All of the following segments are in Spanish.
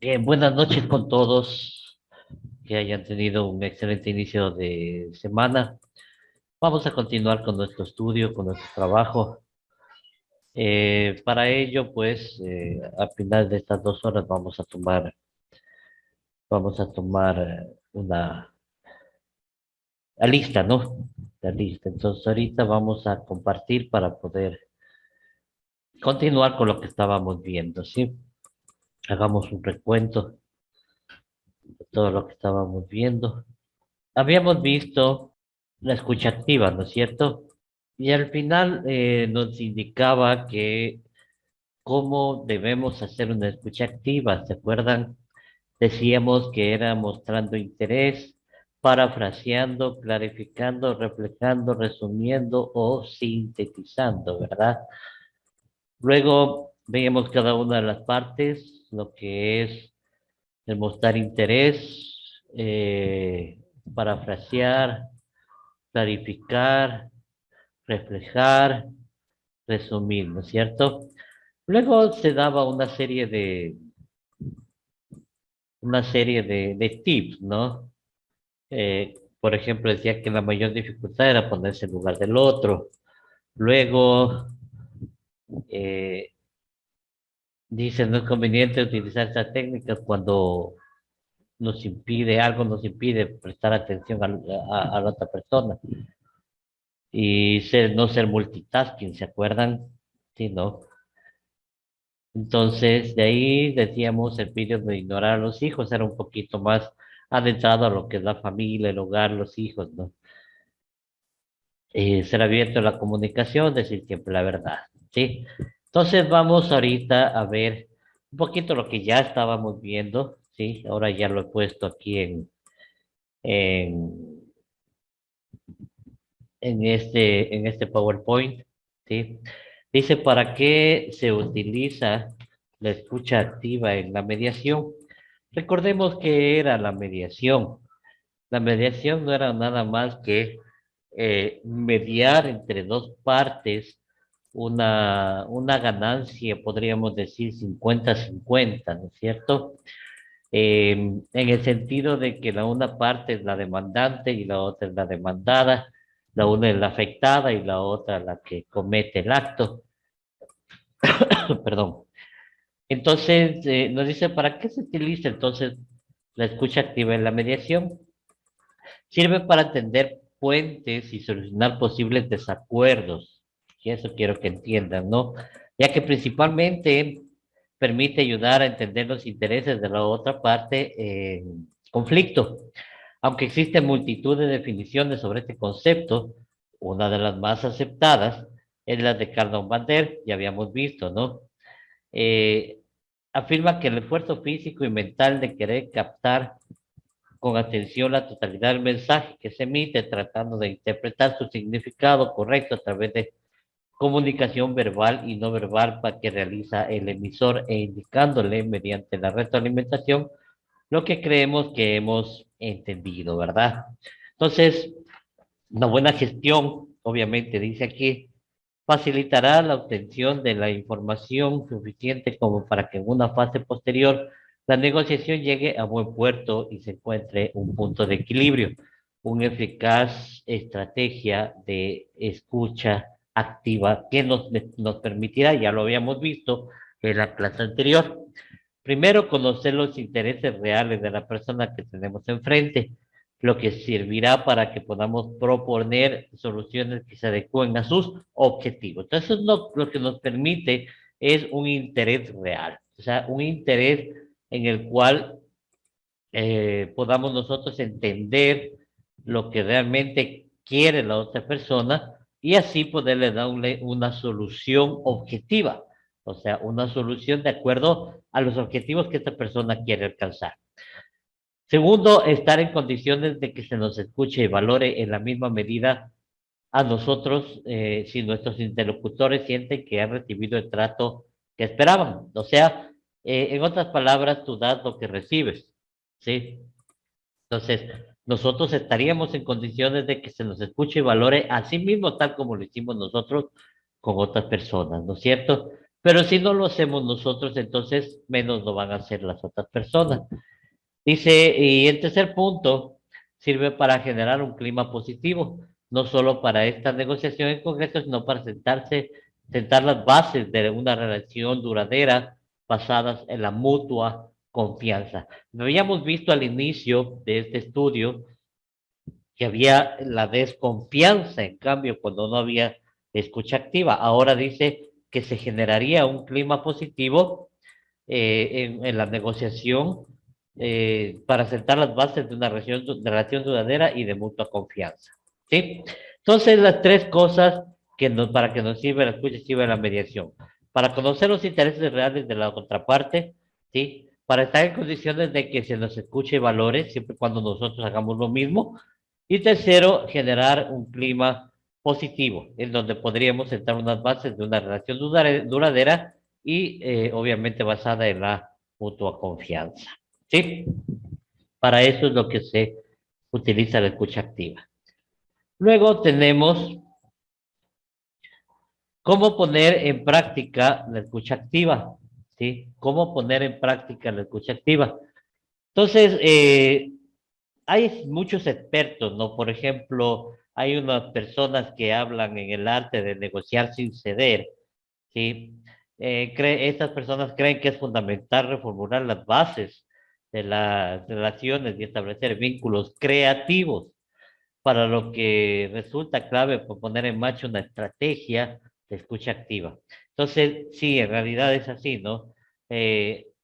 Bien, buenas noches con todos, que hayan tenido un excelente inicio de semana. Vamos a continuar con nuestro estudio, con nuestro trabajo. Para ello, pues, al final de estas 2 horas vamos a tomar la lista, ¿no? La lista. Entonces, ahorita vamos a compartir para poder continuar con lo que estábamos viendo, ¿sí? Hagamos un recuento de todo lo que estábamos viendo. Habíamos visto la escucha activa, ¿no es cierto? Y al final nos indicaba que cómo debemos hacer una escucha activa. ¿Se acuerdan? Decíamos que era mostrando interés, parafraseando, clarificando, reflejando, resumiendo o sintetizando, ¿verdad? Luego veíamos cada una de las partes, lo que es demostrar interés, parafrasear, clarificar, reflejar, resumir, ¿no es cierto? Luego se daba una serie de tips, ¿no? Por ejemplo, decía que la mayor dificultad era ponerse en lugar del otro. Luego, eh, dice, no es conveniente utilizar estas técnicas cuando algo nos impide prestar atención a la otra persona. Y no ser multitasking, ¿se acuerdan? Sí, ¿no? Entonces, de ahí decíamos el vídeo de ignorar a los hijos, era un poquito más adentrado a lo que es la familia, el hogar, los hijos, ¿no? Ser abierto a la comunicación, decir siempre la verdad, ¿sí? Entonces, vamos ahorita a ver un poquito lo que ya estábamos viendo, ¿sí? Ahora ya lo he puesto aquí en, en este PowerPoint, ¿sí? Dice, ¿para qué se utiliza la escucha activa en la mediación? Recordemos que era la mediación. La mediación no era nada más que mediar entre dos partes una ganancia, podríamos decir 50-50, ¿no es cierto? En el sentido de que la una parte es la demandante y la otra es la demandada, la una es la afectada y la otra la que comete el acto, perdón. Entonces, nos dice, ¿para qué se utiliza entonces la escucha activa en la mediación? Sirve para entender puentes y solucionar posibles desacuerdos. Y eso quiero que entiendan, ¿no? Ya que principalmente permite ayudar a entender los intereses de la otra parte en conflicto. Aunque existen multitud de definiciones sobre este concepto, una de las más aceptadas es la de Carl Bander, ya habíamos visto, ¿no? Eh, Afirma que el esfuerzo físico y mental de querer captar con atención la totalidad del mensaje que se emite, tratando de interpretar su significado correcto a través de comunicación verbal y no verbal para que realiza el emisor e indicándole mediante la retroalimentación lo que creemos que hemos entendido, ¿verdad? Entonces, una buena gestión, obviamente, dice aquí, facilitará la obtención de la información suficiente como para que en una fase posterior la negociación llegue a buen puerto y se encuentre un punto de equilibrio, una eficaz estrategia de escucha activa que nos permitirá, ya lo habíamos visto en la clase anterior, primero conocer los intereses reales de la persona que tenemos enfrente, lo que servirá para que podamos proponer soluciones que se adecúen a sus objetivos. Entonces, lo que nos permite es un interés real, o sea, un interés en el cual podamos nosotros entender lo que realmente quiere la otra persona y así poderle darle una solución objetiva, o sea, una solución de acuerdo a los objetivos que esta persona quiere alcanzar. Segundo, estar en condiciones de que se nos escuche y valore en la misma medida a nosotros si nuestros interlocutores sienten que han recibido el trato que esperaban. O sea, en otras palabras, tú das lo que recibes, ¿sí? Entonces, nosotros estaríamos en condiciones de que se nos escuche y valore a sí mismo tal como lo hicimos nosotros con otras personas, ¿no es cierto? Pero si no lo hacemos nosotros, entonces menos lo van a hacer las otras personas. Dice, y el tercer punto sirve para generar un clima positivo, no solo para esta negociación en Congreso, sino para sentar las bases de una relación duradera basadas en la mutua confianza. Habíamos visto al inicio de este estudio que había la desconfianza, en cambio, cuando no había escucha activa. Ahora dice que se generaría un clima positivo en la negociación para sentar las bases de una relación duradera y de mutua confianza. ¿Sí? Entonces, las tres cosas para que nos sirve la escucha activa y la mediación. Para conocer los intereses reales de la contraparte, ¿sí? Para estar en condiciones de que se nos escuche y valore, siempre y cuando nosotros hagamos lo mismo. Y tercero, generar un clima positivo, en donde podríamos sentar unas bases de una relación duradera y obviamente basada en la mutua confianza. ¿Sí? Para eso es lo que se utiliza la escucha activa. Luego tenemos cómo poner en práctica la escucha activa. ¿Sí? Cómo poner en práctica la escucha activa. Entonces, hay muchos expertos, ¿no? Por ejemplo, hay unas personas que hablan en el arte de negociar sin ceder, ¿sí? Estas personas creen que es fundamental reformular las bases de las relaciones y establecer vínculos creativos, para lo que resulta clave poner en marcha una estrategia de escucha activa. Entonces, sí, en realidad es así, ¿no?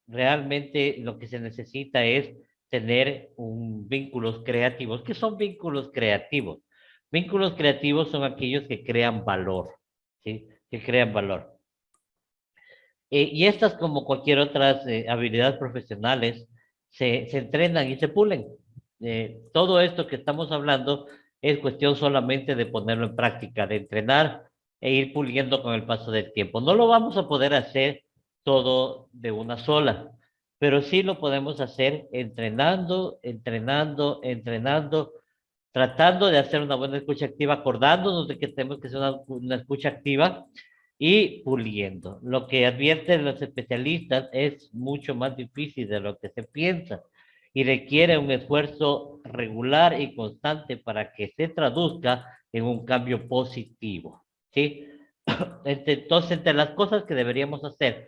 Realmente lo que se necesita es tener vínculos creativos. ¿Qué son vínculos creativos? Vínculos creativos son aquellos que crean valor, ¿sí? Que crean valor. Y estas, como cualquier otras habilidades profesionales, se entrenan y se pulen. Todo esto que estamos hablando es cuestión solamente de ponerlo en práctica, de entrenar e ir puliendo con el paso del tiempo. No lo vamos a poder hacer todo de una sola, pero sí lo podemos hacer entrenando, entrenando, entrenando, tratando de hacer una buena escucha activa, acordándonos de que tenemos que hacer una escucha activa y puliendo. Lo que advierten los especialistas es mucho más difícil de lo que se piensa y requiere un esfuerzo regular y constante para que se traduzca en un cambio positivo. ¿Sí? Entonces, entre las cosas que deberíamos hacer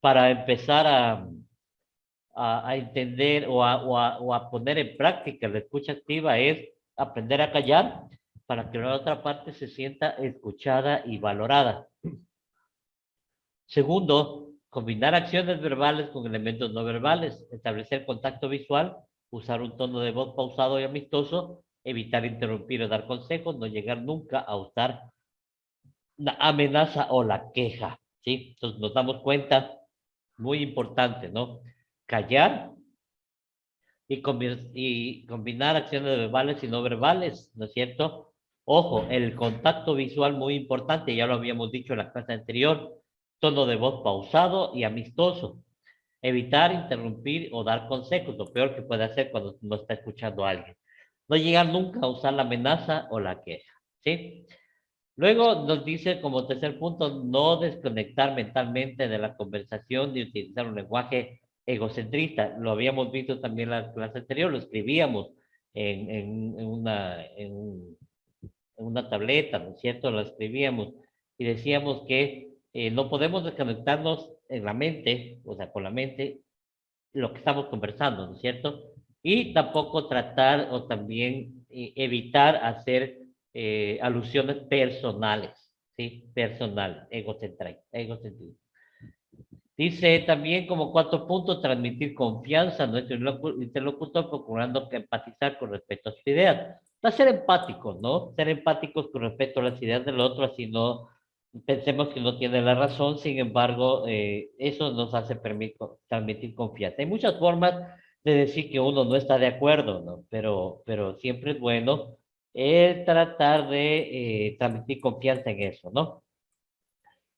para empezar a entender o a poner en práctica la escucha activa es aprender a callar para que la otra parte se sienta escuchada y valorada. Segundo, combinar acciones verbales con elementos no verbales, establecer contacto visual, usar un tono de voz pausado y amistoso, evitar interrumpir o dar consejos, no llegar nunca a usar la amenaza o la queja, ¿sí? Entonces nos damos cuenta, muy importante, ¿no? Callar y combinar acciones verbales y no verbales, ¿no es cierto? Ojo, el contacto visual muy importante, ya lo habíamos dicho en la clase anterior, tono de voz pausado y amistoso. Evitar interrumpir o dar consejos, lo peor que puede hacer cuando no está escuchando a alguien. No llegar nunca a usar la amenaza o la queja, ¿sí? Luego nos dice como tercer punto, no desconectar mentalmente de la conversación ni utilizar un lenguaje egocentrista. Lo habíamos visto también en la clase anterior, lo escribíamos en una tableta, ¿no es cierto? Lo escribíamos y decíamos que no podemos desconectarnos en la mente, o sea, con la mente, lo que estamos conversando, ¿no es cierto? Y tampoco tratar o también evitar hacer alusiones personales, ¿sí? Personal, egocentrismo. Dice también como cuarto punto, transmitir confianza a nuestro interlocutor, procurando que empatizar con respecto a sus ideas. Va a ser empáticos, ¿no? Ser empáticos con respecto a las ideas del otro, así no pensemos que no tiene la razón, sin embargo, eso nos hace transmitir confianza. Hay muchas formas de decir que uno no está de acuerdo, ¿no? Pero siempre es bueno tratar de transmitir confianza en eso, ¿no?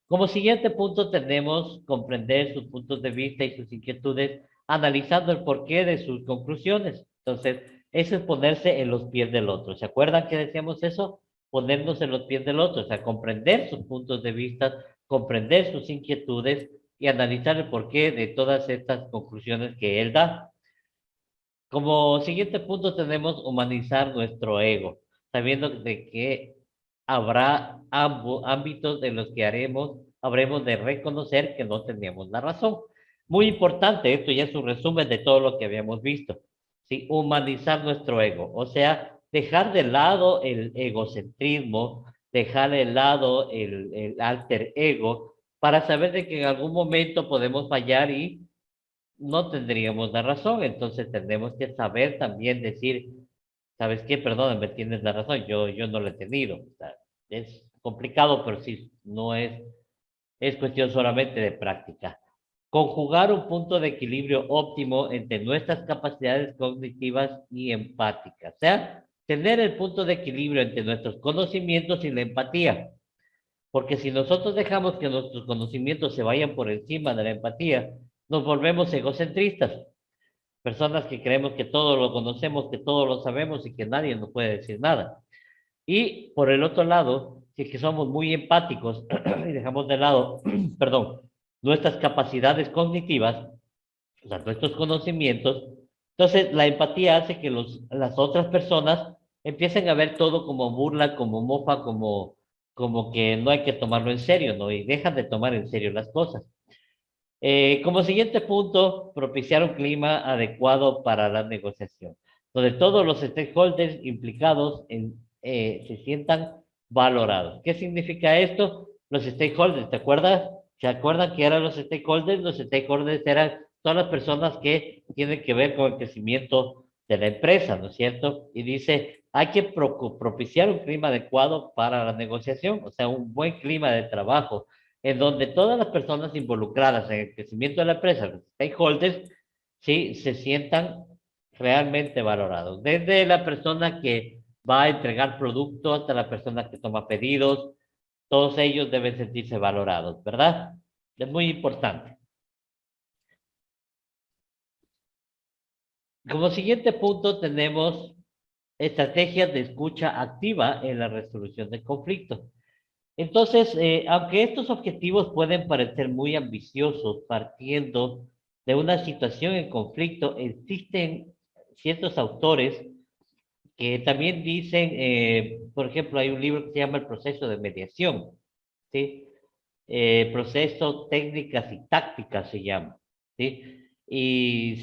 Como siguiente punto tenemos comprender sus puntos de vista y sus inquietudes, analizando el porqué de sus conclusiones. Entonces, eso es ponerse en los pies del otro. ¿Se acuerdan que decíamos eso? ponernos en los pies del otro, o sea, comprender sus puntos de vista, comprender sus inquietudes y analizar el porqué de todas estas conclusiones que él da. Como siguiente punto tenemos humanizar nuestro ego, sabiendo de que habrá ambos ámbitos en los que habremos de reconocer que no teníamos la razón. Muy importante, esto ya es un resumen de todo lo que habíamos visto. Sí, humanizar nuestro ego, o sea, dejar de lado el egocentrismo, dejar de lado el alter ego, para saber de que en algún momento podemos fallar y no tendríamos la razón. Entonces tenemos que saber también decir, ¿sabes qué? Perdóname, tienes la razón, yo no lo he tenido. O sea, es complicado, pero sí, no es, es cuestión solamente de práctica. Conjugar un punto de equilibrio óptimo entre nuestras capacidades cognitivas y empáticas. O sea, tener el punto de equilibrio entre nuestros conocimientos y la empatía. Porque si nosotros dejamos que nuestros conocimientos se vayan por encima de la empatía, nos volvemos egocentristas. Personas que creemos que todo lo conocemos, que todo lo sabemos y que nadie nos puede decir nada. Y por el otro lado, si es que somos muy empáticos y dejamos de lado, perdón, nuestras capacidades cognitivas, o sea, nuestros conocimientos, entonces la empatía hace que las otras personas empiecen a ver todo como burla, como mofa, como que no hay que tomarlo en serio, ¿no? Y dejan de tomar en serio las cosas. Como siguiente punto, propiciar un clima adecuado para la negociación, donde todos los stakeholders implicados se sientan valorados. ¿Qué significa esto? Los stakeholders, ¿te acuerdas? ¿Se acuerdan qué eran los stakeholders? Los stakeholders eran todas las personas que tienen que ver con el crecimiento de la empresa, ¿no es cierto? Y dice, hay que propiciar un clima adecuado para la negociación, o sea, un buen clima de trabajo en donde todas las personas involucradas en el crecimiento de la empresa, los stakeholders, sí, se sientan realmente valorados. Desde la persona que va a entregar productos hasta la persona que toma pedidos, todos ellos deben sentirse valorados, ¿verdad? Es muy importante. Como siguiente punto tenemos estrategias de escucha activa en la resolución de conflictos. Entonces, aunque estos objetivos pueden parecer muy ambiciosos partiendo de una situación en conflicto, existen ciertos autores que también dicen, por ejemplo, hay un libro que se llama El proceso de mediación, ¿sí? Proceso, técnicas y tácticas se llama, ¿sí? Y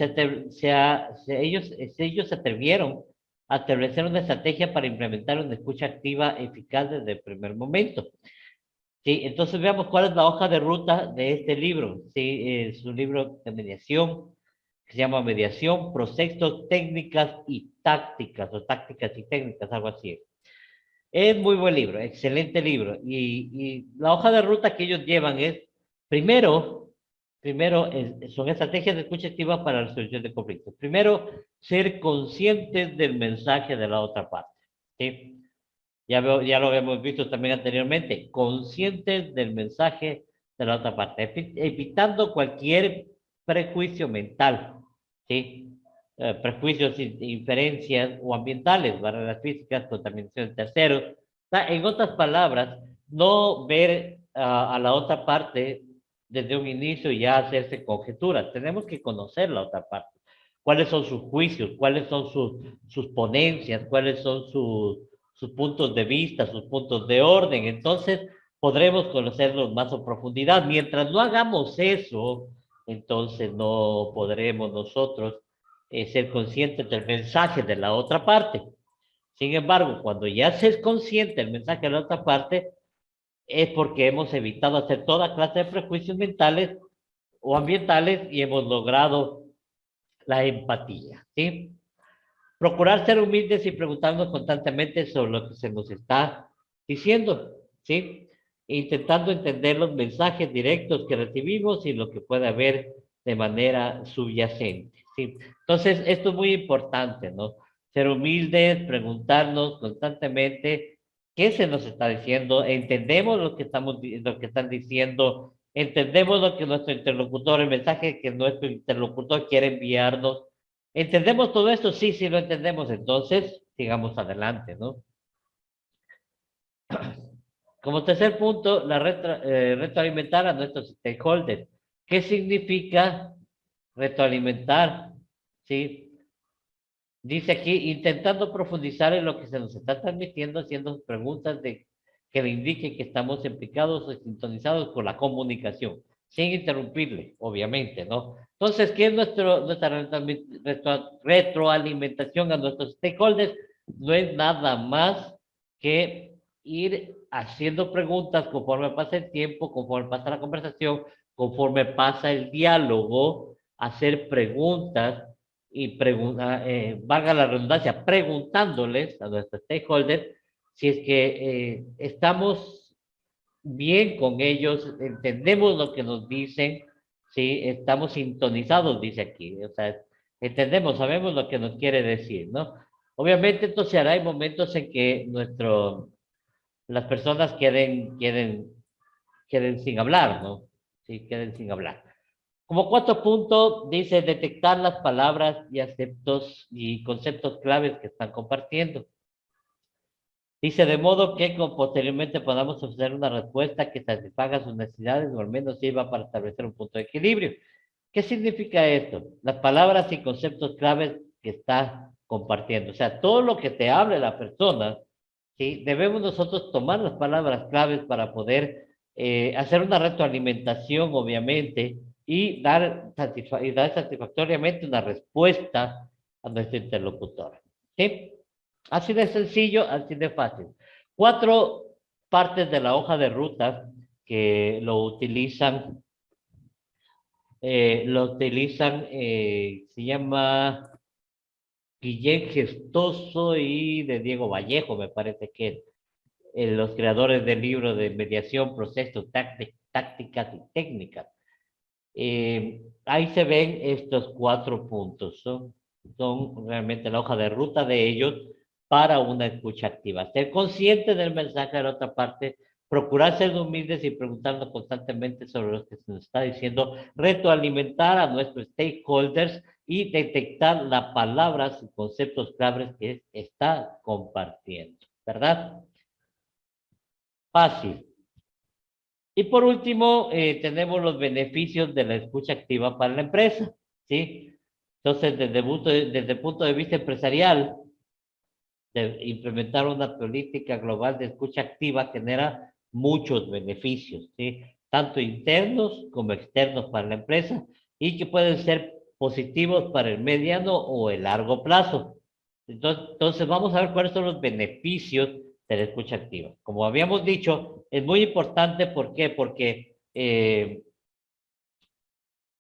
ellos se atrevieron a establecer una estrategia para implementar una escucha activa eficaz desde el primer momento. Sí, entonces veamos cuál es la hoja de ruta de este libro. Sí, es un libro de mediación que se llama Mediación, Procesos, Técnicas y Tácticas, o Tácticas y Técnicas, algo así. Es muy buen libro, excelente libro. Y la hoja de ruta que ellos llevan es, primero, son estrategias de escucha activa para la resolución de conflictos. Primero, ser conscientes del mensaje de la otra parte. ¿Sí? Ya lo habíamos visto también anteriormente, conscientes del mensaje de la otra parte, evitando cualquier prejuicio mental, ¿sí? Prejuicios, inferencias o ambientales, barreras físicas, contaminación de terceros. O sea, en otras palabras, no ver a la otra parte desde un inicio y ya hacerse conjeturas. Tenemos que conocer la otra parte. ¿Cuáles son sus juicios? ¿Cuáles son sus ponencias? ¿Cuáles son sus puntos de vista, sus puntos de orden? Entonces podremos conocerlos más a profundidad. Mientras no hagamos eso, entonces no podremos nosotros ser conscientes del mensaje de la otra parte. Sin embargo, cuando ya se es consciente del mensaje de la otra parte, es porque hemos evitado hacer toda clase de prejuicios mentales o ambientales y hemos logrado la empatía, ¿sí? Procurar ser humildes y preguntarnos constantemente sobre lo que se nos está diciendo, ¿sí? Intentando entender los mensajes directos que recibimos y lo que puede haber de manera subyacente, ¿sí? Entonces, esto es muy importante, ¿no? Ser humildes, preguntarnos constantemente qué se nos está diciendo, entendemos lo que están diciendo, entendemos lo que nuestro interlocutor, el mensaje que nuestro interlocutor quiere enviarnos. ¿Entendemos todo esto? Sí, sí lo entendemos. Entonces, sigamos adelante, ¿no? Como tercer punto, retroalimentar a nuestros stakeholders. ¿Qué significa retroalimentar? ¿Sí? Dice aquí, intentando profundizar en lo que se nos está transmitiendo, haciendo preguntas que le indiquen que estamos implicados o sintonizados con la comunicación, sin interrumpirle, obviamente, ¿no? Entonces, ¿qué es nuestra retroalimentación a nuestros stakeholders? No es nada más que ir haciendo preguntas conforme pasa el tiempo, conforme pasa la conversación, conforme pasa el diálogo, hacer preguntas y valga la redundancia, preguntándoles a nuestros stakeholders si es que estamos bien con ellos, entendemos lo que nos dicen, si estamos sintonizados, dice aquí, o sea, entendemos, sabemos lo que nos quiere decir, ¿no? Obviamente, entonces hay momentos en que las personas queden sin hablar, ¿no? Sí, queden sin hablar. Como cuarto punto, dice detectar las palabras y aceptos y conceptos claves que están compartiendo. Dice de modo que posteriormente podamos ofrecer una respuesta que satisfaga sus necesidades o al menos sirva para establecer un punto de equilibrio. ¿Qué significa esto? Las palabras y conceptos claves que está compartiendo. O sea, todo lo que te hable la persona, ¿sí? Debemos nosotros tomar las palabras claves para poder hacer una retroalimentación, obviamente, y dar satisfactoriamente una respuesta a nuestro interlocutor. ¿Sí? Así de sencillo, así de fácil. Cuatro partes de la hoja de ruta que se llama Guillén Gestoso y de Diego Vallejo, me parece que los creadores del libro de mediación, procesos, tácticas y técnicas. Ahí se ven estos cuatro puntos, son realmente la hoja de ruta de ellos para una escucha activa. Ser consciente del mensaje de la otra parte, procurar ser humildes y preguntarnos constantemente sobre lo que se nos está diciendo, retroalimentar a nuestros stakeholders y detectar las palabras y conceptos claves que está compartiendo, ¿verdad? Fácil. Y por último, tenemos los beneficios de la escucha activa para la empresa, ¿sí? Entonces, desde el punto de vista empresarial, de implementar una política global de escucha activa genera muchos beneficios, ¿sí? Tanto internos como externos para la empresa y que pueden ser positivos para el mediano o el largo plazo. Entonces vamos a ver cuáles son los beneficios de la escucha activa. Como habíamos dicho, es muy importante, ¿por qué? Porque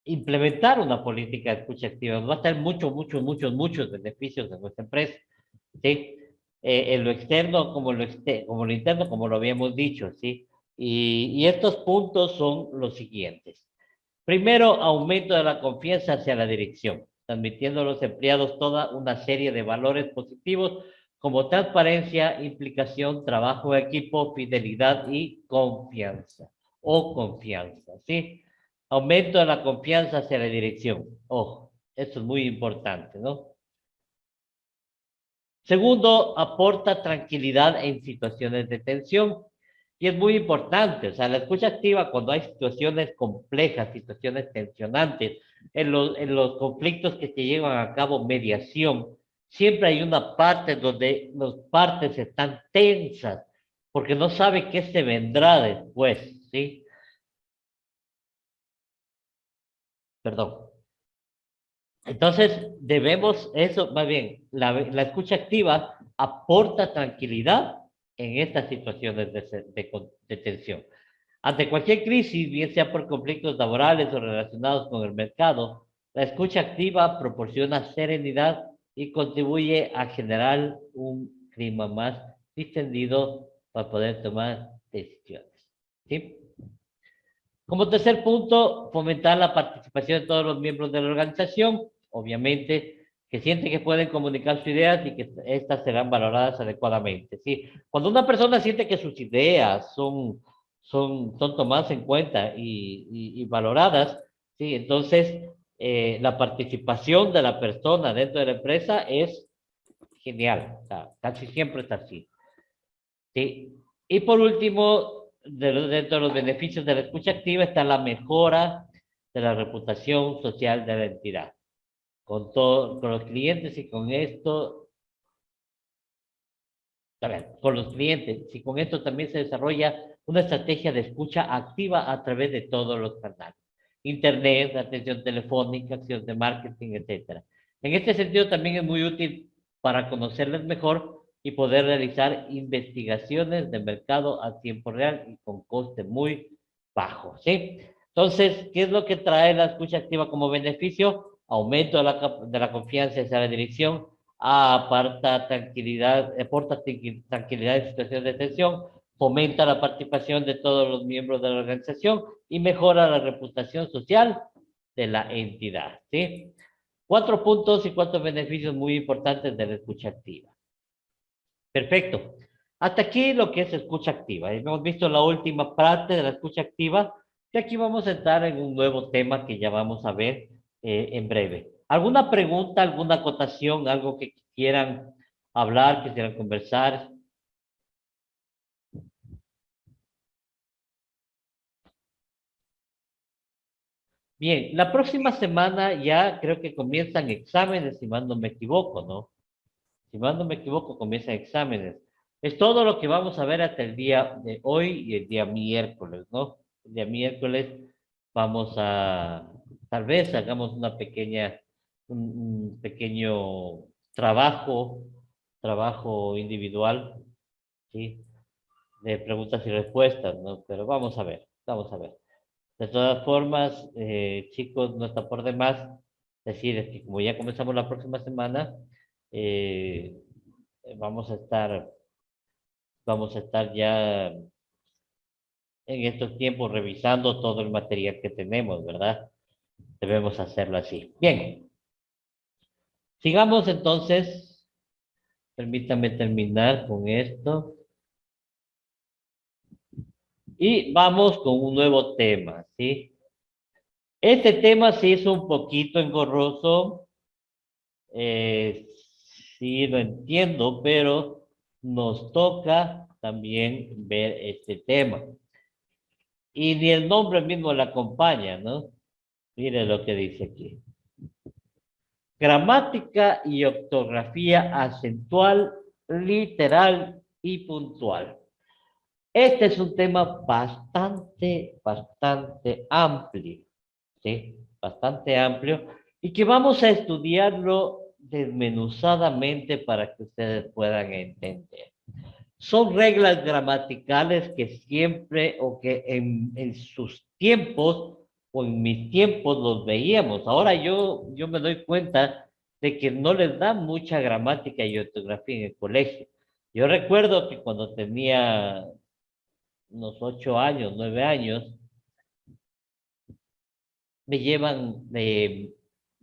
implementar una política de escucha activa nos va a traer muchos beneficios de nuestra empresa, ¿sí? En lo externo como lo interno, como lo habíamos dicho, ¿sí? Y estos puntos son los siguientes. Primero, aumento de la confianza hacia la dirección, transmitiendo a los empleados toda una serie de valores positivos como transparencia, implicación, trabajo de equipo, fidelidad y confianza, ¿sí? Aumento de la confianza hacia la dirección. Ojo, esto es muy importante, ¿no? Segundo, aporta tranquilidad en situaciones de tensión. Y es muy importante, o sea, la escucha activa cuando hay situaciones complejas, situaciones tensionantes, en los conflictos que se llevan a cabo mediación, siempre hay una parte donde las partes están tensas, porque no sabe qué se vendrá después, ¿sí? Perdón. Entonces, eso, más bien, la escucha activa aporta tranquilidad en estas situaciones de tensión. Ante cualquier crisis, bien sea por conflictos laborales o relacionados con el mercado, la escucha activa proporciona serenidad y contribuye a generar un clima más distendido para poder tomar decisiones. ¿Sí? Como tercer punto, fomentar la participación de todos los miembros de la organización, obviamente, que sienten que pueden comunicar sus ideas y que estas serán valoradas adecuadamente. ¿Sí? Cuando una persona siente que sus ideas son tomadas en cuenta y valoradas, ¿sí? Entonces la participación de la persona dentro de la empresa es genial, o sea, casi siempre está así. ¿Sí? Y por último, dentro de los beneficios de la escucha activa está la mejora de la reputación social de la entidad. Con los clientes y con esto, a ver, con los clientes y con esto también se desarrolla una estrategia de escucha activa a través de todos los canales. Internet, atención telefónica, acciones de marketing, etcétera. En este sentido también es muy útil para conocerles mejor y poder realizar investigaciones de mercado a tiempo real y con coste muy bajo, ¿sí? Entonces, ¿qué es lo que trae la escucha activa como beneficio? Aumento de la confianza hacia la dirección, aporta tranquilidad en situaciones de tensión, fomenta la participación de todos los miembros de la organización y mejora la reputación social de la entidad, ¿sí? 4 puntos y 4 beneficios muy importantes de la escucha activa. Perfecto. Hasta aquí lo que es escucha activa. Hemos visto la última parte de la escucha activa y aquí vamos a entrar en un nuevo tema que ya vamos a ver en breve. ¿Alguna pregunta, alguna acotación, algo que quieran hablar, que quieran conversar? Bien, la próxima semana ya creo que comienzan exámenes, si mal no me equivoco, ¿no? Si mal no me equivoco, comienzan exámenes. Es todo lo que vamos a ver hasta el día de hoy y el día miércoles, ¿no? El día miércoles vamos a, tal vez hagamos un pequeño trabajo, trabajo individual, ¿sí? De preguntas y respuestas, ¿no? Pero vamos a ver, vamos a ver. De todas formas, chicos, no está por demás decir que como ya comenzamos la próxima semana, eh, vamos a estar, vamos a estar ya en estos tiempos revisando todo el material que tenemos, ¿verdad? Debemos hacerlo así. Bien, sigamos entonces. Permítame terminar con esto. Y vamos con un nuevo tema, ¿sí? Este tema sí es un poquito engorroso. Eh, sí, lo entiendo, pero nos toca también ver este tema. Y ni el nombre mismo la acompaña, ¿no? Mire lo que dice aquí. Gramática y ortografía acentual, literal y puntual. Este es un tema bastante amplio, ¿sí? Bastante amplio y que vamos a estudiarlo desmenuzadamente para que ustedes puedan entender. Son reglas gramaticales que siempre o que en sus tiempos o en mis tiempos los veíamos. Ahora yo me doy cuenta de que no les dan mucha gramática y ortografía en el colegio. Yo recuerdo que cuando tenía unos 8 años, 9 años, me llevan,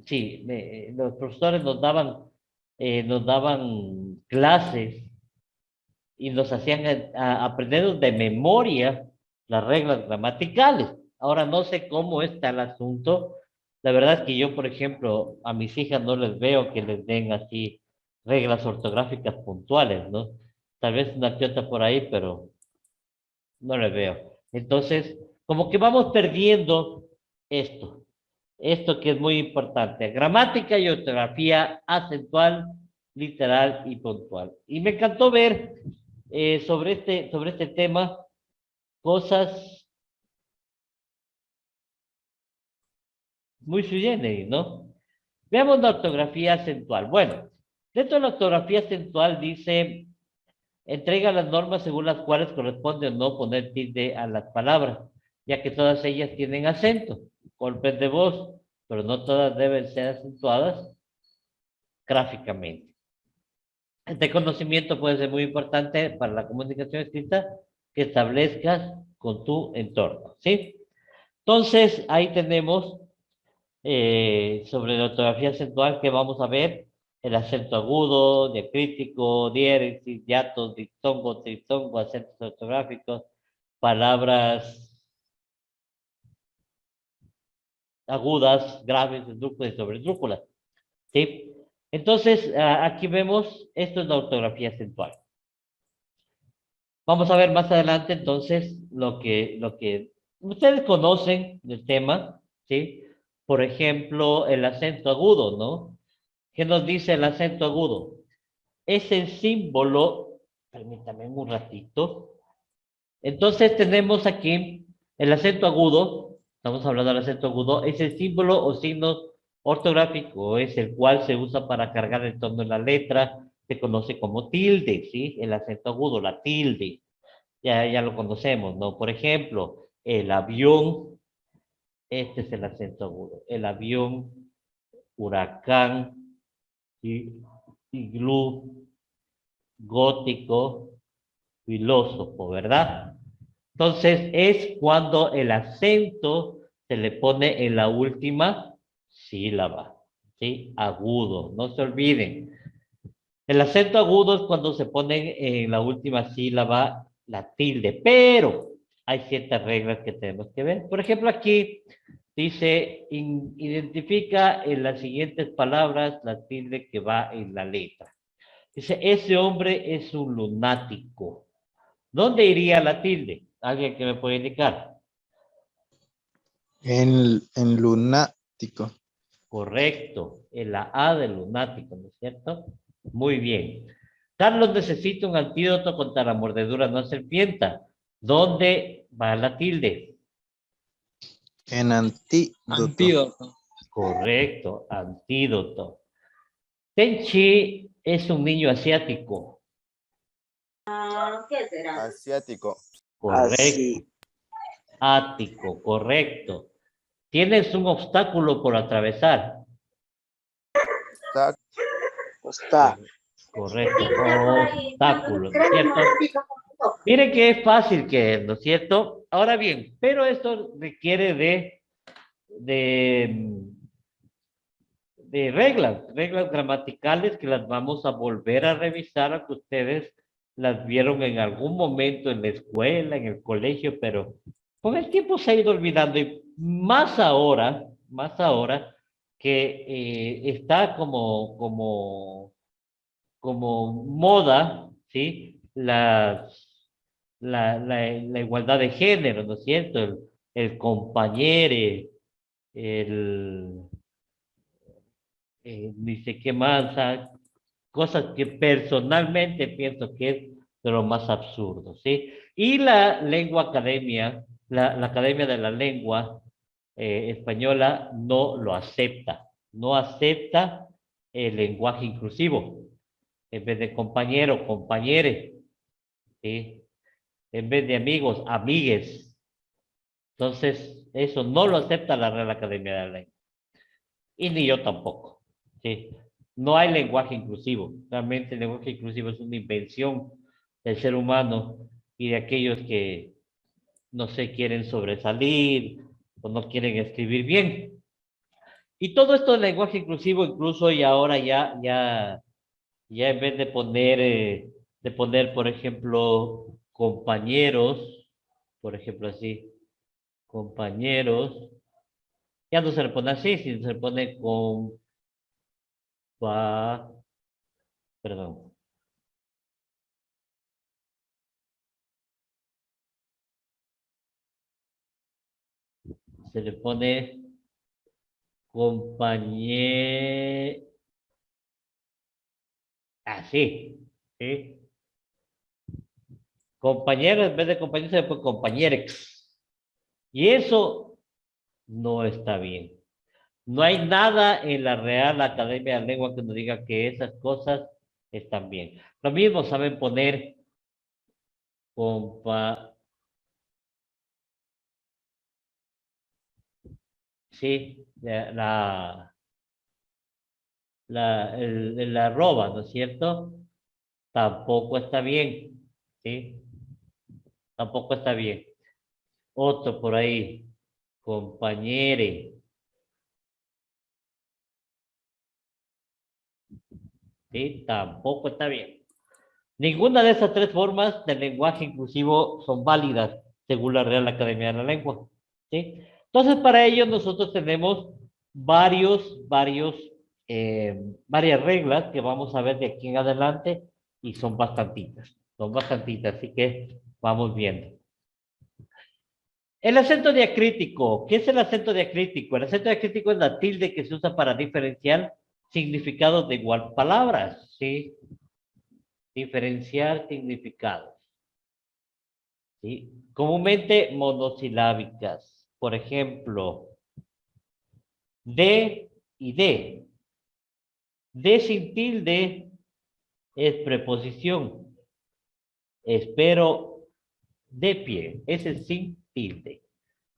sí, los profesores nos daban clases y nos hacían aprender de memoria las reglas gramaticales. Ahora no sé cómo está el asunto. La verdad es que yo, por ejemplo, a mis hijas no les veo que les den así reglas ortográficas puntuales, ¿no? Tal vez una que otra por ahí, pero no les veo. Entonces, como que vamos perdiendo esto que es muy importante, gramática y ortografía acentual, literal y puntual. Y me encantó ver sobre este tema cosas muy sui generis, ¿no? Veamos la ortografía acentual. Bueno, dentro de la ortografía acentual dice, entrega las normas según las cuales corresponde o no poner tilde a las palabras, ya que todas ellas tienen acento, golpes de voz, pero no todas deben ser acentuadas gráficamente. Este conocimiento puede ser muy importante para la comunicación escrita que establezcas con tu entorno, ¿sí? Entonces, ahí tenemos sobre la ortografía acentual que vamos a ver el acento agudo, diacrítico, diéresis, hiatos, diptongo, triptongo, acentos ortográficos, palabras agudas, graves, esdrújulas y sobresdrújulas, ¿sí? Entonces, aquí vemos, esto es la ortografía acentual. Vamos a ver más adelante entonces lo que ustedes conocen del tema, ¿sí? Por ejemplo, el acento agudo, ¿no? ¿Qué nos dice el acento agudo? Es el símbolo, permítame un ratito. Entonces tenemos aquí el acento agudo, estamos hablando del acento agudo, es el símbolo o signo ortográfico, es el cual se usa para cargar el tono de la letra, se conoce como tilde, ¿sí? El acento agudo, la tilde, ya lo conocemos, ¿no? Por ejemplo, el avión, este es el acento agudo, el avión, huracán, iglú, gótico, filósofo, ¿verdad? Entonces es cuando el acento se le pone en la última sílaba, ¿sí? Agudo, no se olviden. El acento agudo es cuando se pone en la última sílaba la tilde, pero hay ciertas reglas que tenemos que ver. Por ejemplo, aquí dice, identifica en las siguientes palabras la tilde que va en la letra. Dice, ese hombre es un lunático. ¿Dónde iría la tilde? ¿Alguien que me puede indicar? En lunático. Correcto, en la A de lunático, ¿no es cierto? Muy bien. Carlos necesita un antídoto contra la mordedura no serpienta. ¿Dónde va la tilde? En antídoto. Antídoto. Correcto, antídoto. Tenchi es un niño asiático. ¿Qué será? Asiático. Correcto, ático, correcto. Tienes un obstáculo por atravesar. Tac. Está. Correcto, obstáculo, ¿no es cierto? Miren que es fácil que es, ¿no es cierto? Ahora bien, pero esto requiere de, de reglas gramaticales que las vamos a volver a revisar, a que ustedes las vieron en algún momento en la escuela, en el colegio, pero con el tiempo se ha ido olvidando y más ahora que está como moda, ¿sí? La igualdad de género, ¿no es cierto? El compañero, el, ni sé qué más, o sea, cosas que personalmente pienso que es de lo más absurdo, ¿sí? Y la lengua academia, la Academia de la Lengua Española no lo acepta, no acepta el lenguaje inclusivo. En vez de compañero, compañere, ¿sí? En vez de amigos, amigues. Entonces, eso no lo acepta la Real Academia de la Lengua. Y ni yo tampoco, ¿sí? No hay lenguaje inclusivo. Realmente el lenguaje inclusivo es una invención del ser humano y de aquellos que no se quieren sobresalir o no quieren escribir bien. Y todo esto del lenguaje inclusivo, incluso y ahora ya en vez de poner, por ejemplo, compañeros, por ejemplo así, compañeros, ya no se le pone así, sino se le pone perdón, se le pone compañero, así, ¿sí? Compañero, en vez de compañero, se le pone compañerex. Y eso no está bien. No hay nada en la Real Academia de la Lengua que nos diga que esas cosas están bien. Lo mismo saben poner compa, sí, el arroba, ¿no es cierto? Tampoco está bien, ¿sí? Tampoco está bien. Otro por ahí, compañere, ¿sí? Tampoco está bien. Ninguna de esas tres formas del lenguaje inclusivo son válidas según la Real Academia de la Lengua, ¿sí? Entonces, para ello nosotros tenemos varias reglas que vamos a ver de aquí en adelante y son bastantitas. Son bastantitas, así que vamos viendo. El acento diacrítico. ¿Qué es el acento diacrítico? El acento diacrítico es la tilde que se usa para diferenciar significados de igual palabras, ¿sí? Diferenciar significados, ¿sí? Comúnmente monosilábicas. Por ejemplo, de y de. De sin tilde es preposición. Espero de pie. Ese es sin tilde,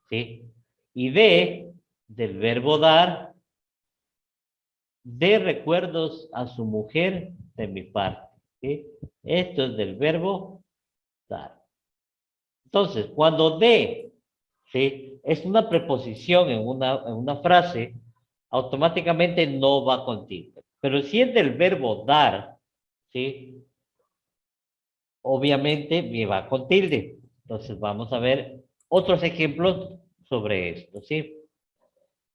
¿sí? Y de, del verbo dar, de recuerdos a su mujer de mi parte, ¿sí? Esto es del verbo dar. Entonces, cuando de, ¿sí? Es una preposición en una frase, automáticamente no va con tilde. Pero si es del verbo dar, ¿sí? Obviamente me va con tilde. Entonces vamos a ver otros ejemplos sobre esto, ¿sí?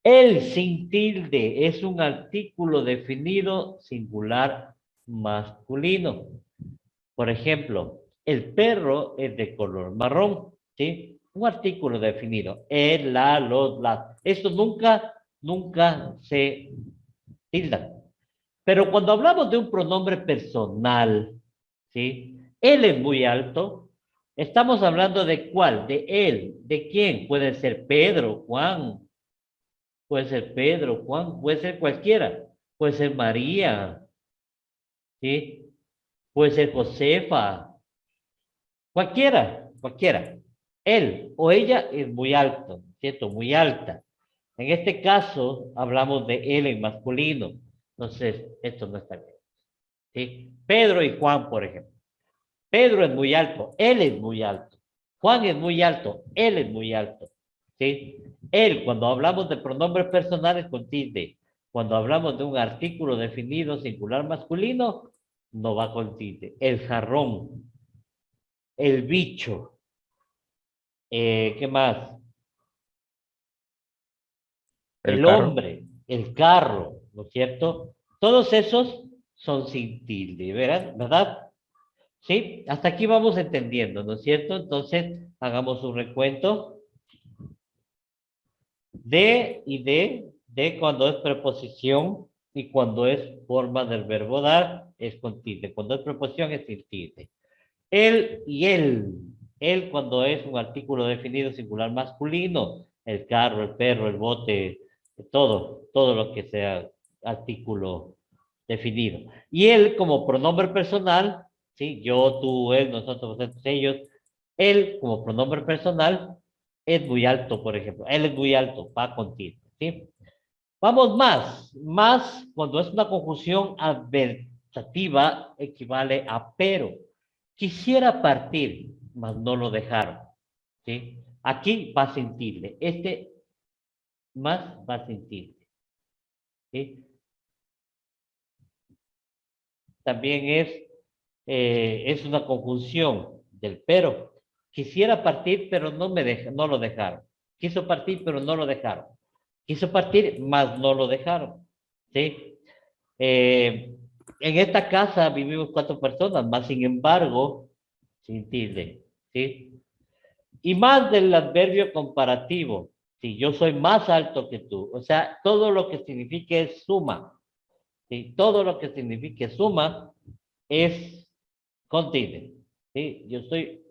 El sin tilde es un artículo definido singular masculino. Por ejemplo, el perro es de color marrón, ¿sí? Un artículo definido. El, la, los, las. Esto nunca se tilda. Pero cuando hablamos de un pronombre personal, ¿sí? Él es muy alto. Estamos hablando de cuál, de él, de quién. Puede ser Pedro, Juan, puede ser Pedro, Juan, puede ser cualquiera. Puede ser María, ¿sí? Puede ser Josefa, cualquiera. Él o ella es muy alto, ¿cierto? Muy alta. En este caso, hablamos de él en masculino. Entonces, esto no está bien, ¿sí? Pedro y Juan, por ejemplo. Pedro es muy alto, él es muy alto. Juan es muy alto, él es muy alto, ¿sí? Él, cuando hablamos de pronombres personales con tilde, cuando hablamos de un artículo definido singular masculino, no va con tilde. El jarrón, el bicho, ¿qué más? El El carro. hombre, el carro, ¿no es cierto? Todos esos son sin tilde, ¿verdad? ¿Sí? Hasta aquí vamos entendiendo, ¿no es cierto? Entonces, hagamos un recuento. De y de cuando es preposición y cuando es forma del verbo dar, es con tilde. Cuando es preposición es sin tilde. Él y él. Él cuando es un artículo definido singular masculino. El carro, el perro, el bote, todo lo que sea artículo definido. Y él como pronombre personal, ¿sí? Yo, tú, él, nosotros, vosotros, ellos. Él como pronombre personal es muy alto, por ejemplo. Él es muy alto, va con tilde, ¿sí? Vamos más cuando es una conjunción adversativa equivale a pero. Quisiera partir, mas no lo dejaron, ¿sí? Aquí va sin tilde, este más va sin tilde, ¿sí? También es una conjunción del pero. Quisiera partir, pero no lo dejaron. Quiso partir, pero no lo dejaron. Quiso partir, mas no lo dejaron, ¿sí? Eh, en esta casa vivimos 4 personas, más sin embargo, sin tilde, ¿sí? Y más del adverbio comparativo, si yo soy más alto que tú, o sea, todo lo que signifique suma, ¿sí? Todo lo que signifique suma es con tilde, ¿sí? Yo soy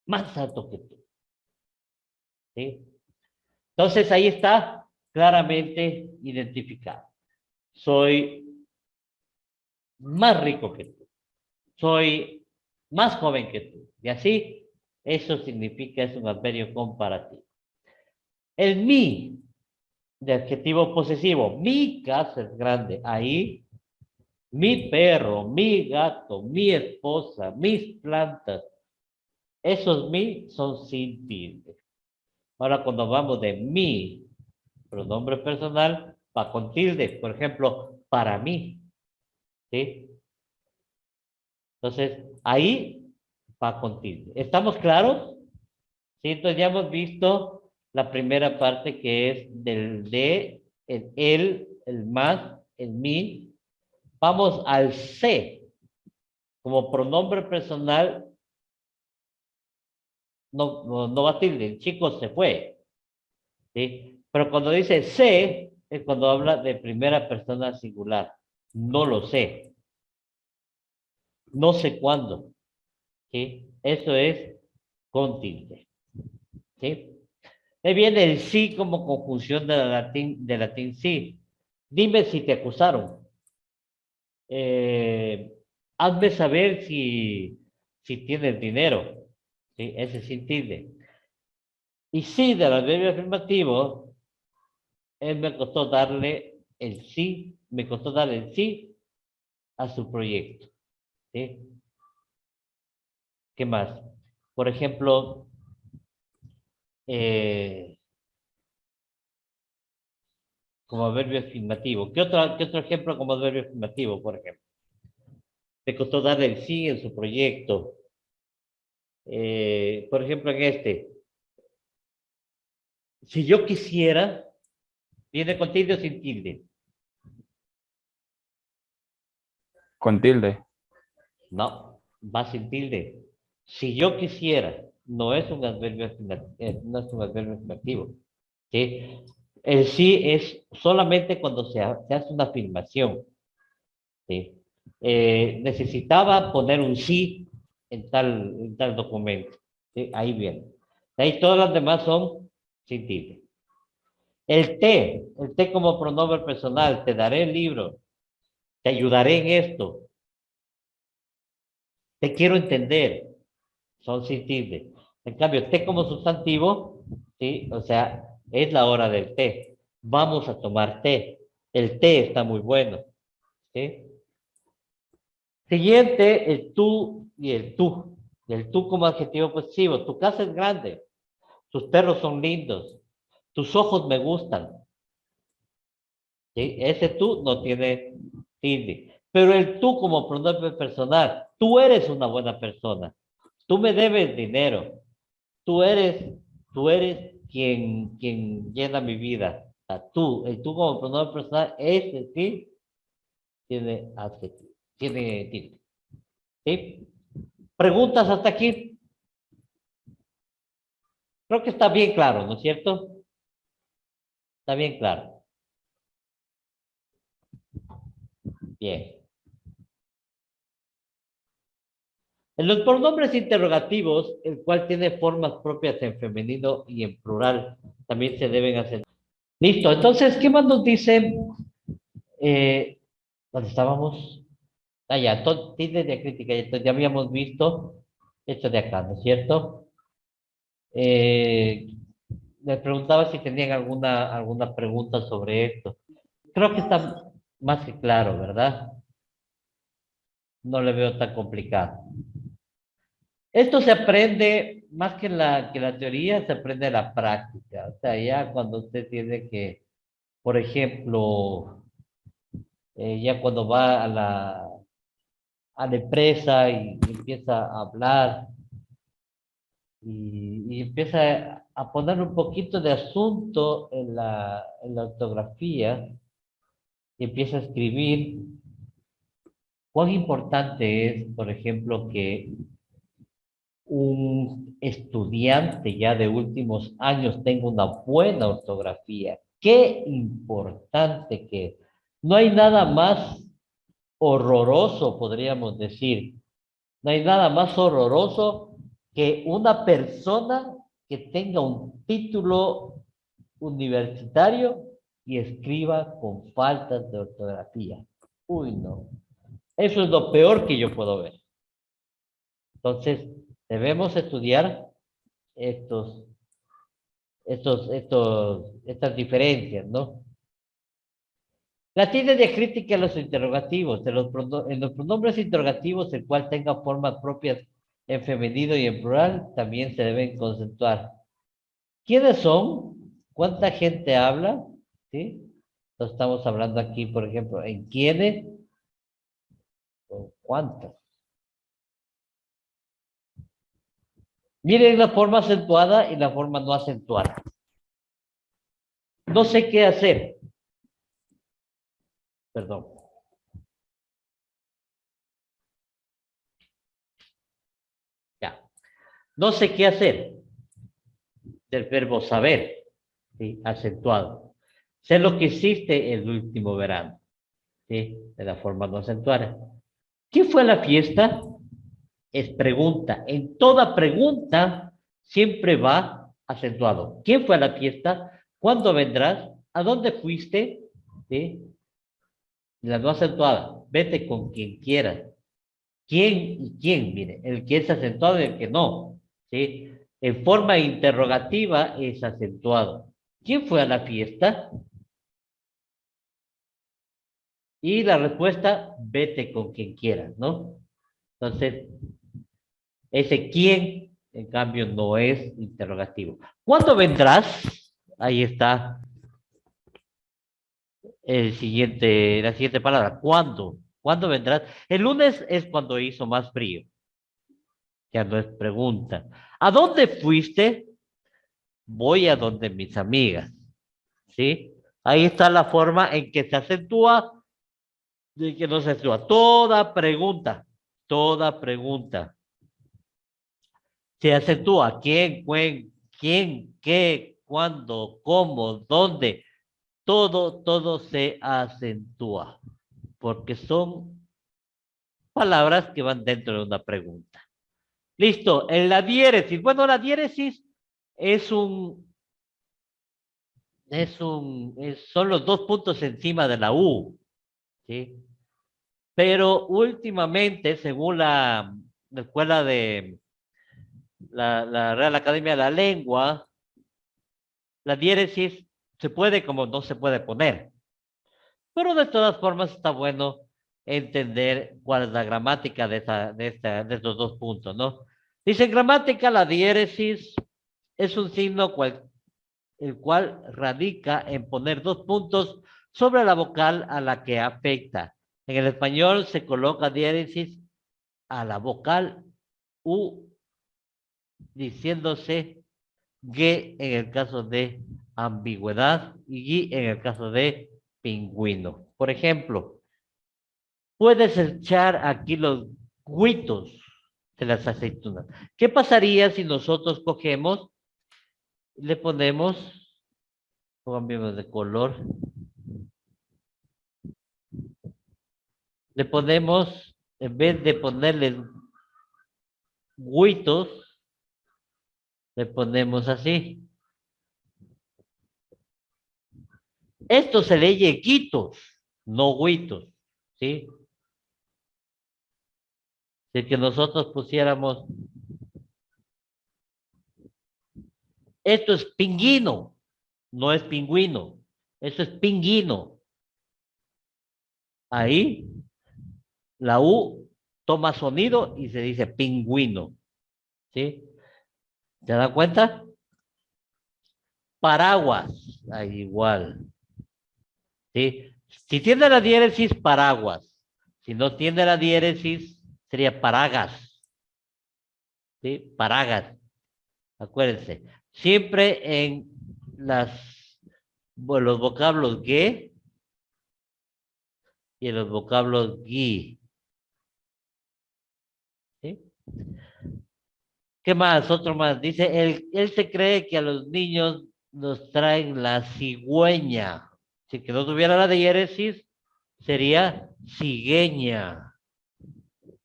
más alto que tú, ¿sí? Entonces ahí está claramente identificado. Soy más rico que tú, soy más joven que tú. Y así, eso significa, es un adverbio comparativo. El mi, de adjetivo posesivo, mi casa es grande. Ahí, mi perro, mi gato, mi esposa, mis plantas, esos mi son sin tilde. Ahora, cuando hablamos de mi, pronombre personal, va con tilde. Por ejemplo, para mí, ¿sí? Entonces, ahí va con tilde. ¿Estamos claros? Sí, entonces ya hemos visto la primera parte que es del de, el el más, el mi. Vamos al C, como pronombre personal, no va tilde, el chico se fue, ¿sí? Pero cuando dice sé, es cuando habla de primera persona singular. No lo sé. No sé cuándo, ¿sí? Eso es con tilde, ¿sí? Ahí viene el sí como conjunción de latín sí. Dime si te acusaron. Eh, hazme saber si tienes dinero, ¿sí? Ese sin tilde. Y sí, del adverbio afirmativo, él me costó darle el sí, me costó darle el sí a su proyecto, ¿sí? ¿Qué más? Por ejemplo, eh, como adverbio afirmativo. ¿Qué otro ejemplo como adverbio afirmativo, por ejemplo? Me costó darle el sí en su proyecto. Por ejemplo, en este, si yo quisiera, viene con tilde o sin tilde. Con tilde. No, va sin tilde. Si yo quisiera, no es un adverbio no es un adverbio afirmativo, ¿sí? El sí es solamente cuando se hace una afirmación, ¿sí? Necesitaba poner un sí en tal documento, ¿sí? Ahí viene. De ahí todas las demás son sin tilde. El te como pronombre personal, te daré el libro, te ayudaré en esto, te quiero entender, son sin tilde. En cambio, té como sustantivo, ¿sí? O sea, es la hora del té. Vamos a tomar té. El té está muy bueno, ¿sí? Siguiente, el tú y el tú. El tú como adjetivo posesivo. Tu casa es grande. Tus perros son lindos. Tus ojos me gustan. ¿Sí? Ese tú no tiene tilde. Pero el tú como pronombre personal. Tú eres una buena persona. Tú me debes dinero. Tú eres, tú eres quien llena mi vida. O sea, el tú como pronombre personal, ese sí tiene adjetivo, tiene tilde. ¿Sí? ¿Preguntas hasta aquí? Creo que está bien claro, ¿no es cierto? Está bien claro. Bien. En los pronombres interrogativos, el cual tiene formas propias en femenino y en plural, también se deben hacer. Listo, entonces, ¿qué más nos dice? ¿Dónde estábamos? Ah, ya, tilde diacrítica, entonces ya habíamos visto esto de acá, ¿no es cierto? Eh, Les preguntaba si tenían alguna pregunta sobre esto. Creo que está más que claro, ¿verdad? No le veo tan complicado. Esto se aprende, más que la teoría, se aprende en la práctica. O sea, ya cuando usted tiene que, por ejemplo, ya cuando va a la empresa y empieza a hablar y empieza a poner un poquito de asunto en la ortografía y empieza a escribir, cuán importante es, por ejemplo, que un estudiante ya de últimos años tenga una buena ortografía. Qué importante que no hay nada más horroroso, podríamos decir. No hay nada más horroroso que una persona que tenga un título universitario y escriba con faltas de ortografía. Uy, no. Eso es lo peor que yo puedo ver. Entonces, debemos estudiar estas diferencias, ¿no? La tilde diacrítica en los interrogativos, en los pronombres interrogativos, el cual tenga formas propias en femenino y en plural, también se deben conceptuar. ¿Quiénes son? ¿Cuánta gente habla? ¿Sí? Entonces estamos hablando aquí, por ejemplo, en quiénes o cuántas. Miren la forma acentuada y la forma no acentuada. No sé qué hacer. Perdón. No sé qué hacer. Del verbo saber, ¿sí? Acentuado. Sé lo que hiciste el último verano, ¿sí? De la forma no acentuada. ¿Qué fue a la fiesta? Es pregunta. En toda pregunta siempre va acentuado. ¿Quién fue a la fiesta? ¿Cuándo vendrás? ¿A dónde fuiste? ¿Sí? La no acentuada. Vete con quien quieras. ¿Quién y quién? Mire, el que es acentuado y el que no. ¿Sí? En forma interrogativa es acentuado. ¿Quién fue a la fiesta? Y la respuesta, vete con quien quieras, ¿no? Entonces, ese quién, en cambio, no es interrogativo. ¿Cuándo vendrás? Ahí está la siguiente palabra. ¿Cuándo? ¿Cuándo vendrás? El lunes es cuando hizo más frío. Ya no es pregunta. ¿A dónde fuiste? Voy a donde mis amigas. ¿Sí? Ahí está la forma en que se acentúa, de que no se acentúa. Toda pregunta. Se acentúa quién, qué, cuándo, cómo, dónde. Todo se acentúa. Porque son palabras que van dentro de una pregunta. Listo, en la diéresis. Bueno, la diéresis es son los dos puntos encima de la U, ¿sí? Pero últimamente, según la escuela de la Real Academia de la Lengua, la diéresis se puede como no se puede poner. Pero de todas formas está bueno entender cuál es la gramática de estos dos puntos, ¿no? Dice en gramática, la diéresis es un signo el cual radica en poner dos puntos sobre la vocal a la que afecta. En el español se coloca diéresis a la vocal U, diciéndose G en el caso de ambigüedad y G en el caso de pingüino. Por ejemplo, puedes echar aquí los guitos de las aceitunas. ¿Qué pasaría si nosotros cogemos, le ponemos, cambiamos de color, le ponemos, en vez de ponerle guitos, le ponemos así? Esto se lee quitos, no guitos, ¿sí? Si que nosotros pusiéramos, esto es pingüino, no es pingüino, esto es pingüino. Ahí la U toma sonido y se dice pingüino, ¿sí? ¿Te das cuenta? Paraguas, ahí igual, ¿sí? Si tiene la diéresis, paraguas. Si no tiene la diéresis, sería paragas, ¿sí? Paragas, acuérdense. Siempre en los vocablos que y en los vocablos gui, ¿sí? ¿Qué más? Otro más. Dice, él se cree que a los niños nos traen la cigüeña. Si que no tuviera la diéresis, sería cigueña.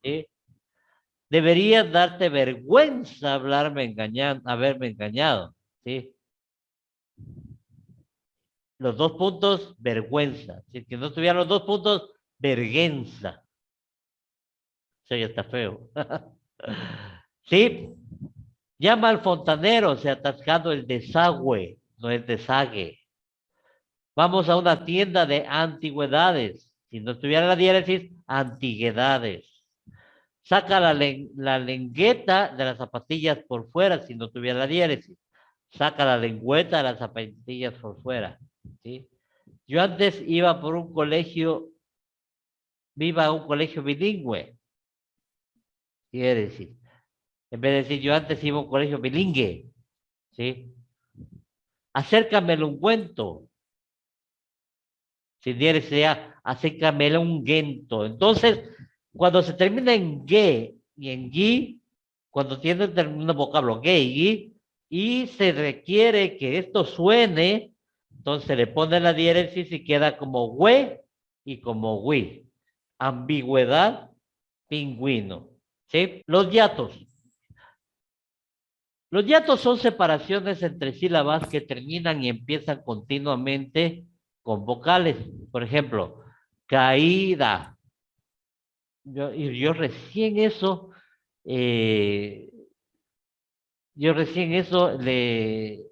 ¿Sí? Debería darte vergüenza haberme engañado. ¿Sí? Los dos puntos, vergüenza. Si que no tuviera los dos puntos, vergüenza. Eso ya está feo. ¿Sí? Llama al fontanero, se ha atascado el desagüe, no es desague. Vamos a una tienda de antigüedades. Si no tuviera la diéresis, antigüedades. Saca la lengüeta de las zapatillas por fuera, si no tuviera la diéresis. Saca la lengüeta de las zapatillas por fuera. ¿Sí? Yo antes iba a un colegio bilingüe. Quiere decir, en vez de decir yo antes iba a un colegio bilingüe. ¿Sí? Acércame un cuento. Si diéresis sería acércame un guento. Entonces, cuando se termina en ge y en gi, cuando tiene un vocablo gay y se requiere que esto suene, entonces le pone la diéresis y queda como we y como we. Ambigüedad, pingüino. ¿Sí? Los hiatos. Los hiatos son separaciones entre sílabas que terminan y empiezan continuamente con vocales. Por ejemplo, caída. Yo recién eso, eh, yo recién eso le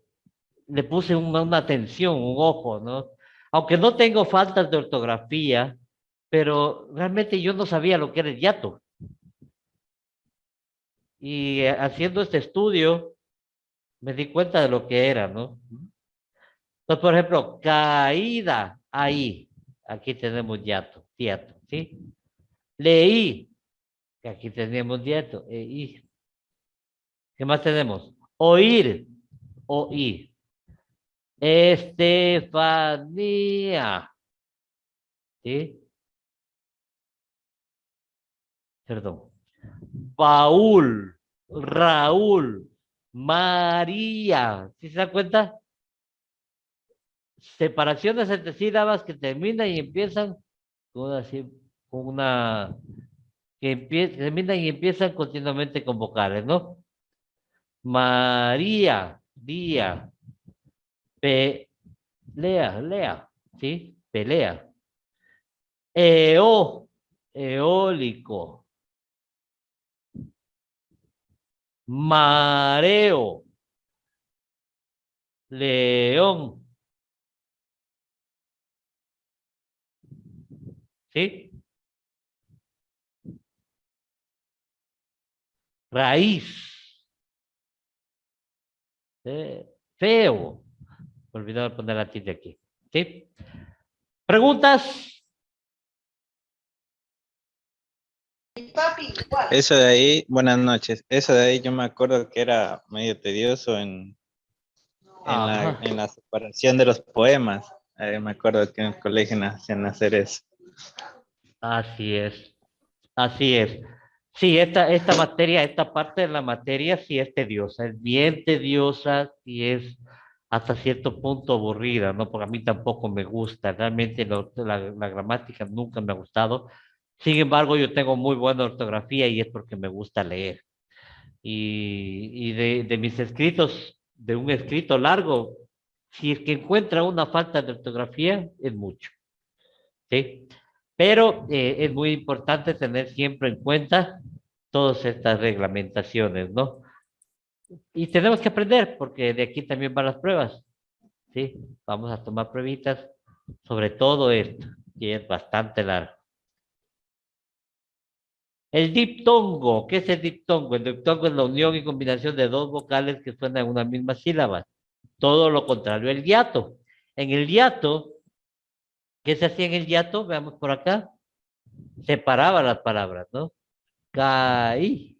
puse una atención, un ojo, ¿no? Aunque no tengo faltas de ortografía, pero realmente yo no sabía lo que era el hiato. Y haciendo este estudio me di cuenta de lo que era, ¿no? Entonces, por ejemplo, caída, ahí, aquí tenemos hiato, ¿sí? Leí, que aquí tenemos hiato, y. ¿Qué más tenemos? Oír, oí. Estefanía, ¿sí? Perdón. Paul, Raúl, María. ¿Sí se da cuenta? Separaciones entre sílabas que terminan y empiezan con una terminan y empiezan continuamente con vocales, ¿no? María, día, lea, ¿sí? Pelea. Eólico, mareo, león, ¿sí? Raíz, feo. Olvidé poner la tilde aquí, ¿sí? ¿Preguntas? Eso de ahí, buenas noches. Eso de ahí yo me acuerdo que era medio tedioso Ajá. en la separación de los poemas. Me acuerdo que en el colegio nos hacían hacer eso. Así es, así es. Sí, esta materia, esta parte de la materia sí es tediosa, es bien tediosa y es hasta cierto punto aburrida, ¿no? Porque a mí tampoco me gusta, realmente la gramática nunca me ha gustado. Sin embargo, yo tengo muy buena ortografía y es porque me gusta leer. Y de mis escritos, de un escrito largo, si es que encuentra una falta de ortografía, es mucho, ¿sí? Pero es muy importante tener siempre en cuenta todas estas reglamentaciones, ¿no? Y tenemos que aprender, porque de aquí también van las pruebas, ¿sí? Vamos a tomar pruebitas sobre todo esto, que es bastante largo. El diptongo, ¿qué es el diptongo? El diptongo es la unión y combinación de dos vocales que suenan en una misma sílaba. Todo lo contrario, el hiato. En el hiato, ¿qué se hacía en el hiato? Veamos por acá. Separaba las palabras, ¿no? Caí,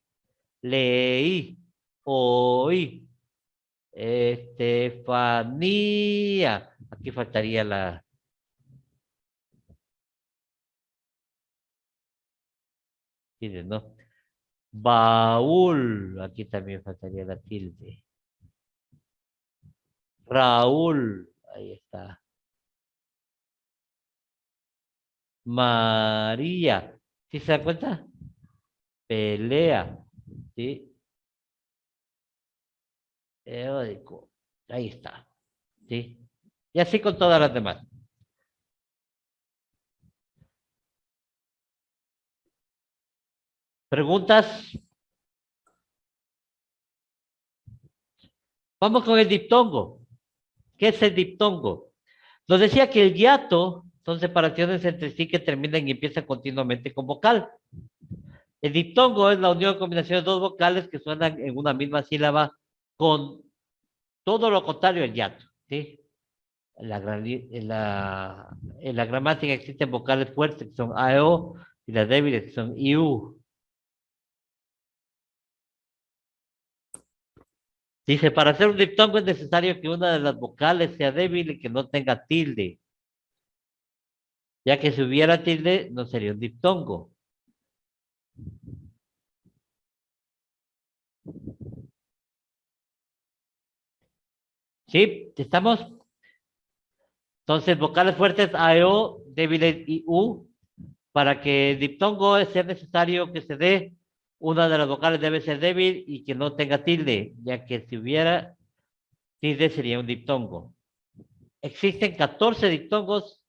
leí, oí, Estefanía. Aquí faltaría la tilde, ¿no? Baúl, aquí también faltaría la tilde. Raúl, ahí está. María, ¿sí se da cuenta? Pelea, ¿sí? Eólico, ahí está, ¿sí? Y así con todas las demás. ¿Preguntas? Vamos con el diptongo. ¿Qué es el diptongo? Nos decía que el hiato son separaciones entre sí que terminan y empiezan continuamente con vocal. El diptongo es la unión o combinación de dos vocales que suenan en una misma sílaba con todo lo contrario al hiato, ¿sí? En la gramática existen vocales fuertes que son a, e, o, y las débiles que son i, u. Dice, para hacer un diptongo es necesario que una de las vocales sea débil y que no tenga tilde, ya que si hubiera tilde no sería un diptongo. ¿Sí? ¿Estamos? Entonces, vocales fuertes A, E, O, débiles I, U. Para que el diptongo sea necesario que se dé, una de las vocales debe ser débil y que no tenga tilde, ya que si hubiera tilde sería un diptongo. Existen 14 diptongos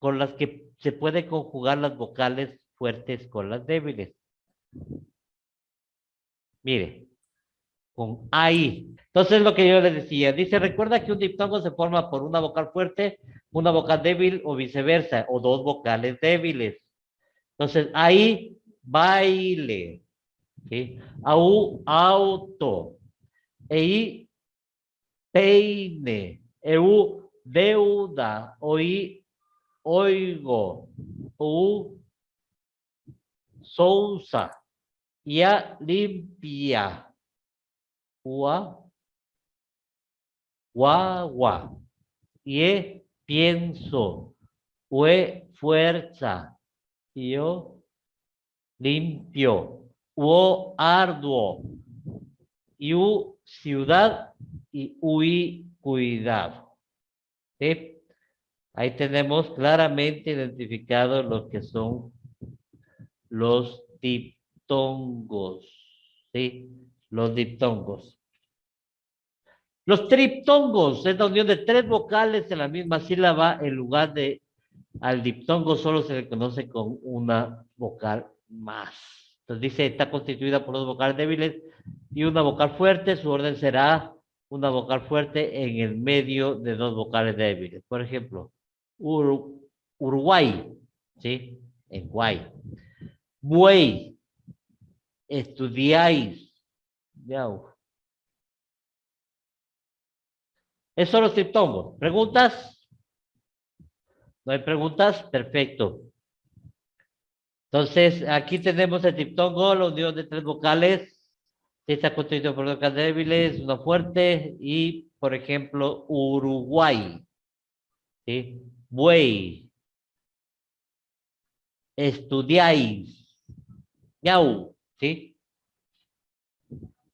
con las que se puede conjugar las vocales fuertes con las débiles. Mire, con ahí. Entonces lo que yo les decía, dice, recuerda que un diptongo se forma por una vocal fuerte, una vocal débil o viceversa, o dos vocales débiles. Entonces, ahí, baile, ¿sí? Au, auto, ei, peine, eu, deuda, oí, oigo, u, sousa, ya, limpia, ua, guagua, ye, pienso, ue, fuerza, yo, limpio, uo, arduo, iu, ciudad y ui, cuidado. ¿Sí? Ahí tenemos claramente identificados lo que son los diptongos. ¿Sí? Los diptongos. Los triptongos es la unión de tres vocales en la misma sílaba. En lugar de al diptongo solo se le conoce con una vocal más. Entonces dice, está constituida por dos vocales débiles y una vocal fuerte. Su orden será una vocal fuerte en el medio de dos vocales débiles. Por ejemplo, Uruguay, ¿sí? En Guay. Buey, estudiáis. Miau. Esos son los diptongos. ¿Preguntas? ¿No hay preguntas? Perfecto. Entonces, aquí tenemos el diptongo, la unión de tres vocales. Está constituido por dos vocales débiles, una fuerte y, por ejemplo, Uruguay. ¿Sí? Buey. Estudiáis. Miau. ¿Sí?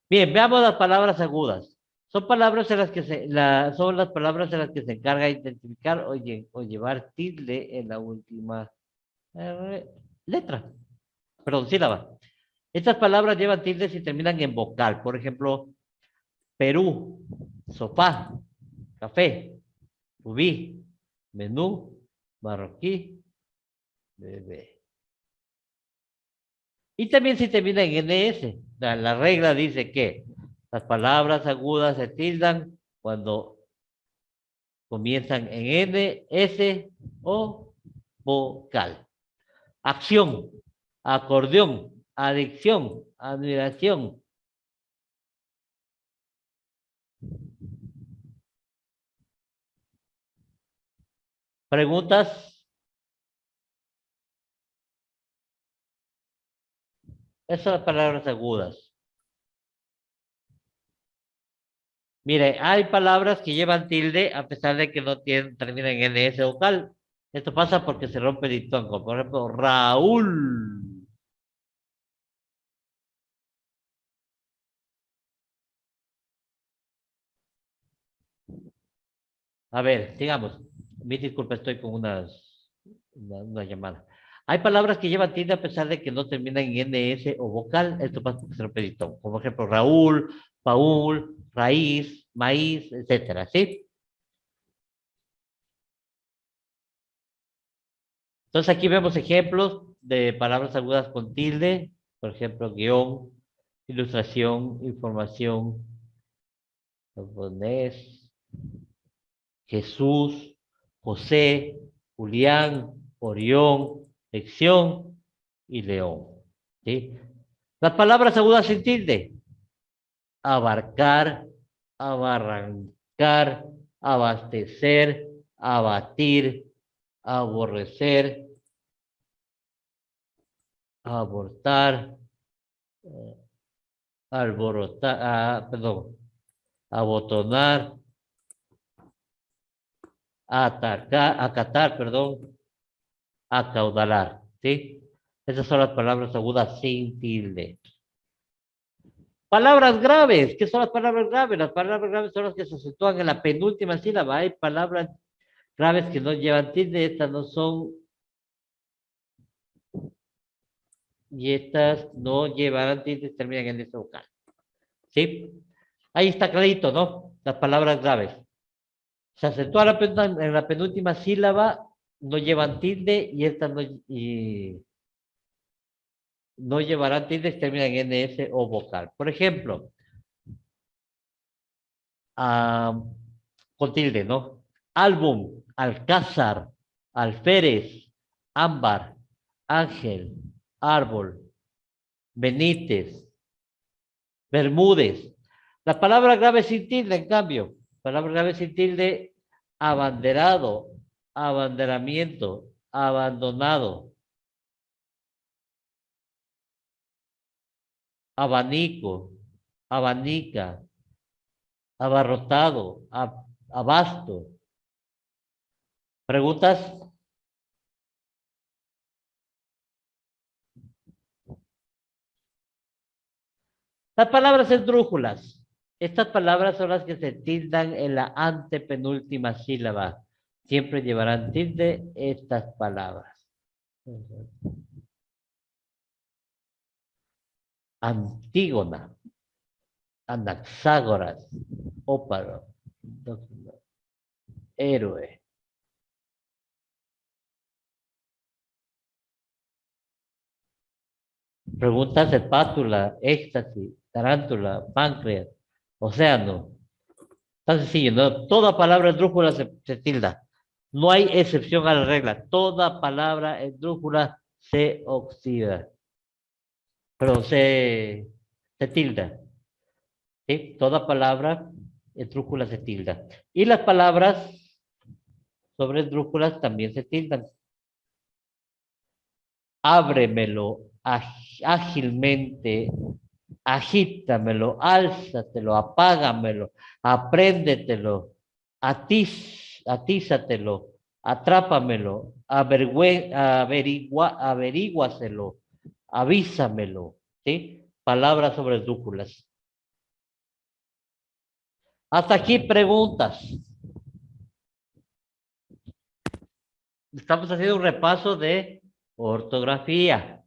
Bien, veamos las palabras agudas. Son palabras en las que son las palabras en las que se encarga de identificar o llevar tilde en la última letra. Perdón, sílaba. Estas palabras llevan tildes y terminan en vocal. Por ejemplo, Perú, sofá, café, rubí, menú, marroquí, bebé. Y también si termina en NS. La regla dice que las palabras agudas se tildan cuando comienzan en N, S o vocal. Acción, acordeón, adicción, admiración. ¿Preguntas? Esas son las palabras agudas. Mire, hay palabras que llevan tilde a pesar de que no terminan en NS vocal. Esto pasa porque se rompe el diptongo. Por ejemplo, Raúl. A ver, sigamos. Mi disculpa, estoy con una llamada. Hay palabras que llevan tilde a pesar de que no terminan en NS o vocal. Esto pasa porque se rompe el diptongo. Como por ejemplo, Raúl, Paul, raíz, maíz, etcétera, ¿sí? Entonces aquí vemos ejemplos de palabras agudas con tilde, por ejemplo, guión, ilustración, información, japonés, Jesús, José, Julián, Orión, lección y león. ¿Sí? Las palabras agudas sin tilde, abarcar, abarrancar, abastecer, abatir, aborrecer, abortar, alborotar, perdón, abotonar, atacar, acatar, perdón, acaudalar, ¿sí? Esas son las palabras agudas sin tilde. Palabras graves. ¿Qué son las palabras graves? Las palabras graves son las que se acentúan en la penúltima sílaba. Hay palabras graves que no llevan tilde. Estas no son. Y estas no llevarán tilde, terminan en esta vocal. ¿Sí? Ahí está clarito, ¿no? Las palabras graves. Se acentúa en la penúltima sílaba, no llevan tilde y estas no, no llevarán tilde, terminan en NS o vocal. Por ejemplo, con tilde, ¿no? Álbum, alcázar, alférez, ámbar, ángel, árbol, Benítez, Bermúdez. La palabra grave sin tilde, en cambio, palabra grave sin tilde, abanderado, abanderamiento, abandonado, abanico, abanica, abarrotado, abasto. ¿Preguntas? Las palabras esdrújulas. Estas palabras son las que se tildan en la antepenúltima sílaba. Siempre llevarán tilde estas palabras. Antígona, Anaxágoras, Óparo, héroe. Preguntas: espátula, éxtasis, tarántula, páncreas, océano. Tan sencillo, ¿no? Toda palabra esdrújula se tilda. No hay excepción a la regla. Toda palabra esdrújula se oxida. Pero se tilda. ¿Sí? Toda palabra esdrújula se tilda. Y las palabras sobre esdrújulas también se tildan. Ábremelo ágilmente, agítamelo, álzatelo, apágamelo, apréndetelo, atízatelo, atrápamelo, averíguaselo, avísamelo, ¿sí? Palabras sobre esdrújulas. Hasta aquí preguntas. Estamos haciendo un repaso de ortografía.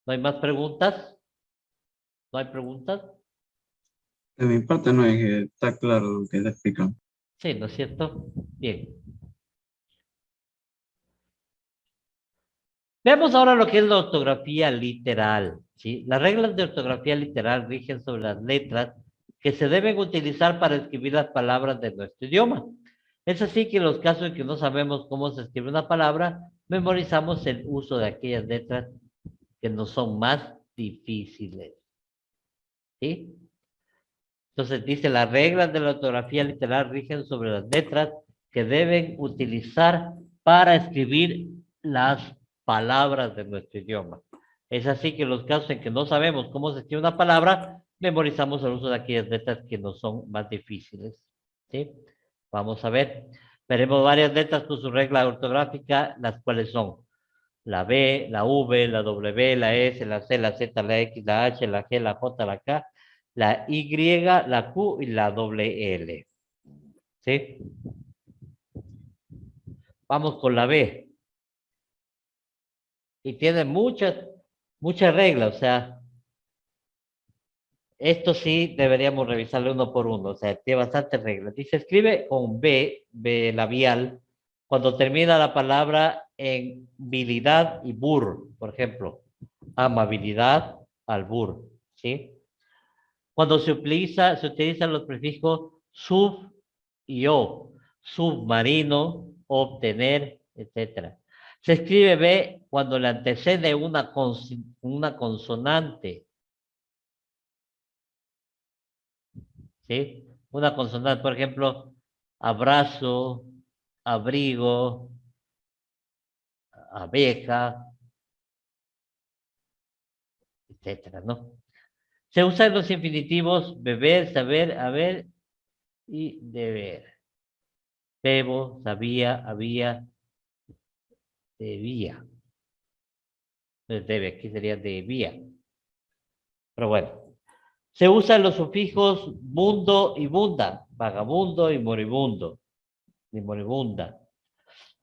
¿No hay más preguntas? ¿No hay preguntas? De mi parte no es que está claro lo que se explica. Sí, ¿no es cierto? Bien. Veamos ahora lo que es la ortografía literal, ¿sí? Las reglas de ortografía literal rigen sobre las letras que se deben utilizar para escribir las palabras de nuestro idioma. Es así que en los casos en que no sabemos cómo se escribe una palabra, memorizamos el uso de aquellas letras que nos son más difíciles, ¿sí? Entonces dice, las reglas de la ortografía literal rigen sobre las letras que deben utilizar para escribir las palabras de nuestro idioma. Es así que en los casos en que no sabemos cómo se escribe una palabra, memorizamos el uso de aquellas letras que nos son más difíciles, ¿sí? Vamos a ver. Veremos varias letras con su regla ortográfica, las cuales son la B, la V, la W, la S, la C, la Z, la X, la H, la G, la J, la K, la Y, la Q y la doble L. ¿Sí? Vamos con la B. Y tiene muchas reglas, o sea, esto sí deberíamos revisarlo uno por uno, o sea, tiene bastantes reglas. Dice, escribe con B labial, cuando termina la palabra en habilidad y bur, por ejemplo, amabilidad, albur, ¿sí? Cuando se utilizan los prefijos sub y o, submarino, obtener, etc. Se escribe B cuando le antecede una consonante, ¿sí? Una consonante, por ejemplo, abrazo, abrigo, abeja, etcétera, ¿no? Se usan los infinitivos beber, saber, haber y deber. Bebo, sabía, había, debía. Debe, aquí sería debía. Pero bueno. Se usan los sufijos mundo y bunda, vagabundo y moribundo, ni moribunda.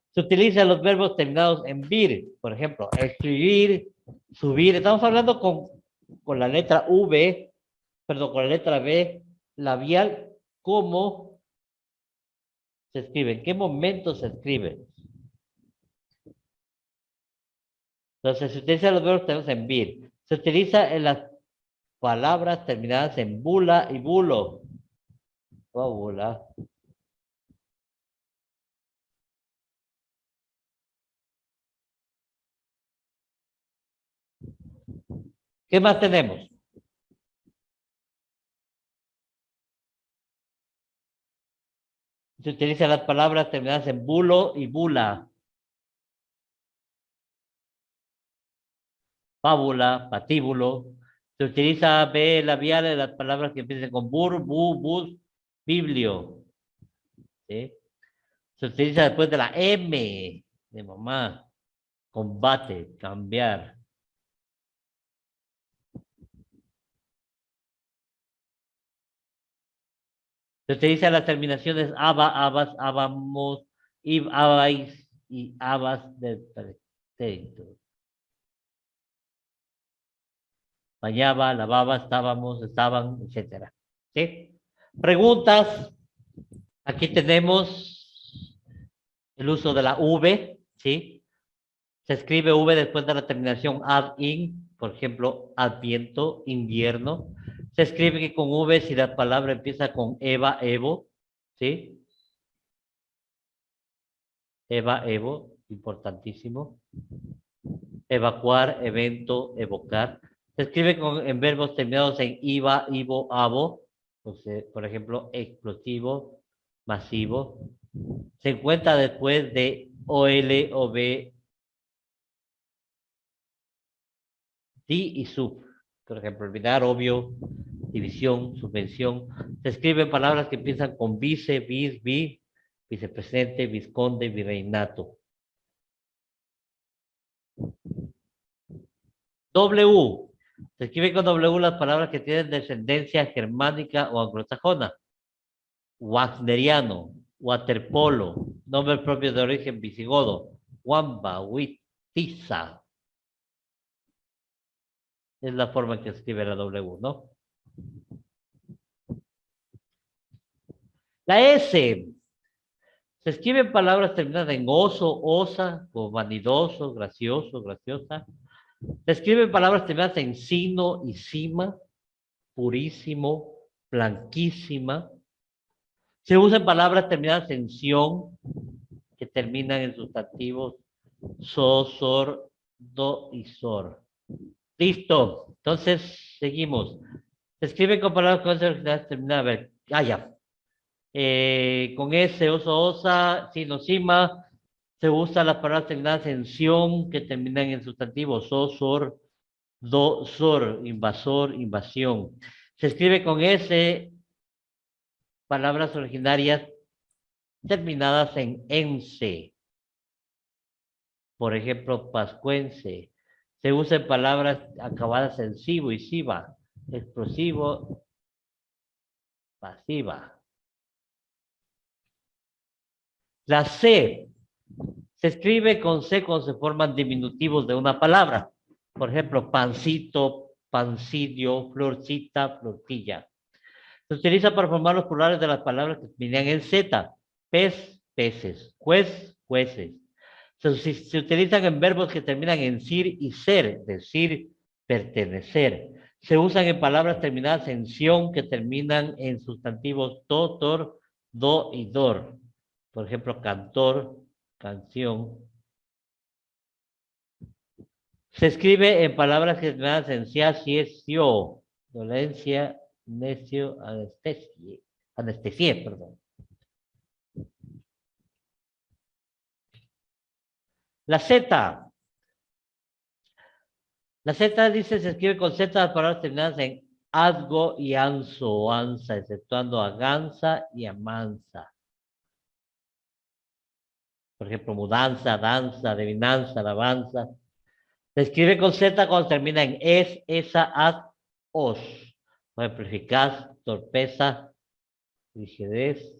Se utilizan los verbos terminados en vir, por ejemplo, escribir, subir. Estamos hablando con la letra V, perdón, con la letra B, labial, cómo se escribe, en qué momento se escribe. Entonces, se utilizan los verbos terminados en vir. Se utiliza en las palabras terminadas en bula y bulo. Bula. ¿Qué más tenemos? Se utilizan las palabras terminadas en bulo y bula. Fábula, patíbulo. Se utiliza B labial en las palabras que empiezan con bur, bu, bus, biblio. ¿Sí? Se utiliza después de la M de mamá. Combate, cambiar. Se utilizan las terminaciones aba, abas, abamos, ib, abais y abas del pretérito. Bañaba, lavaba, estábamos, estaban, etcétera. ¿Sí? Preguntas. Aquí tenemos el uso de la V, ¿sí? Se escribe V después de la terminación ad in, por ejemplo, adviento, invierno. Se escribe que con V si la palabra empieza con Eva, Evo, ¿sí? Eva, Evo, importantísimo. Evacuar, evento, evocar. Se escribe en verbos terminados en iva, ivo, avo. Por ejemplo, explosivo, masivo. Se encuentra después de OL, OB, di y sub. Por ejemplo, olvidar, obvio, división, subvención. Se escriben palabras que empiezan con vice, vis, vi, vicepresidente, visconde, virreinato. W. Se escribe con W las palabras que tienen descendencia germánica o anglosajona. Wagneriano, waterpolo, nombre propio de origen visigodo. Wamba, Huitiza. Es la forma en que se escribe la W, ¿no? La S. Se escriben palabras terminadas en oso, osa, o vanidoso, gracioso, graciosa. Se escriben palabras terminadas en sino y cima, purísimo, blanquísima. Se usan palabras terminadas en sion, que terminan en sustantivos so, sor, do y sor. Listo. Entonces, seguimos. Se escribe con palabras con esa terminadas. A ver, ya. Con S, oso, osa, sino, cima. Se usan las palabras terminadas en sion, que terminan en sustantivos so, sor, do, sor, invasor, invasión. Se escribe con S, palabras originarias terminadas en ense. Por ejemplo, pascuense. Se usan palabras acabadas en sivo y siva. Explosivo, pasiva. La C. Se escribe con C cuando se forman diminutivos de una palabra. Por ejemplo, pancito, pancidio, florcita, florcilla. Se utiliza para formar los plurales de las palabras que terminan en Z. Pez, peces. Juez, jueces. Se utilizan en verbos que terminan en sir y ser. Decir, pertenecer. Se usan en palabras terminadas en sion que terminan en sustantivos to, tor, do y dor. Por ejemplo, cantor, canción. Se escribe en palabras que terminan en sia, sio, dolencia, necio, anestesia, perdón. La Z. La Z dice, se escribe con Z las palabras terminadas en asgo y anso o ansa, exceptuando a gansa y a mansa. Por ejemplo, mudanza, danza, adivinanza, alabanza. Se escribe con Z cuando termina en es, esa, ad, os. Por ejemplo, eficaz, torpeza, rigidez.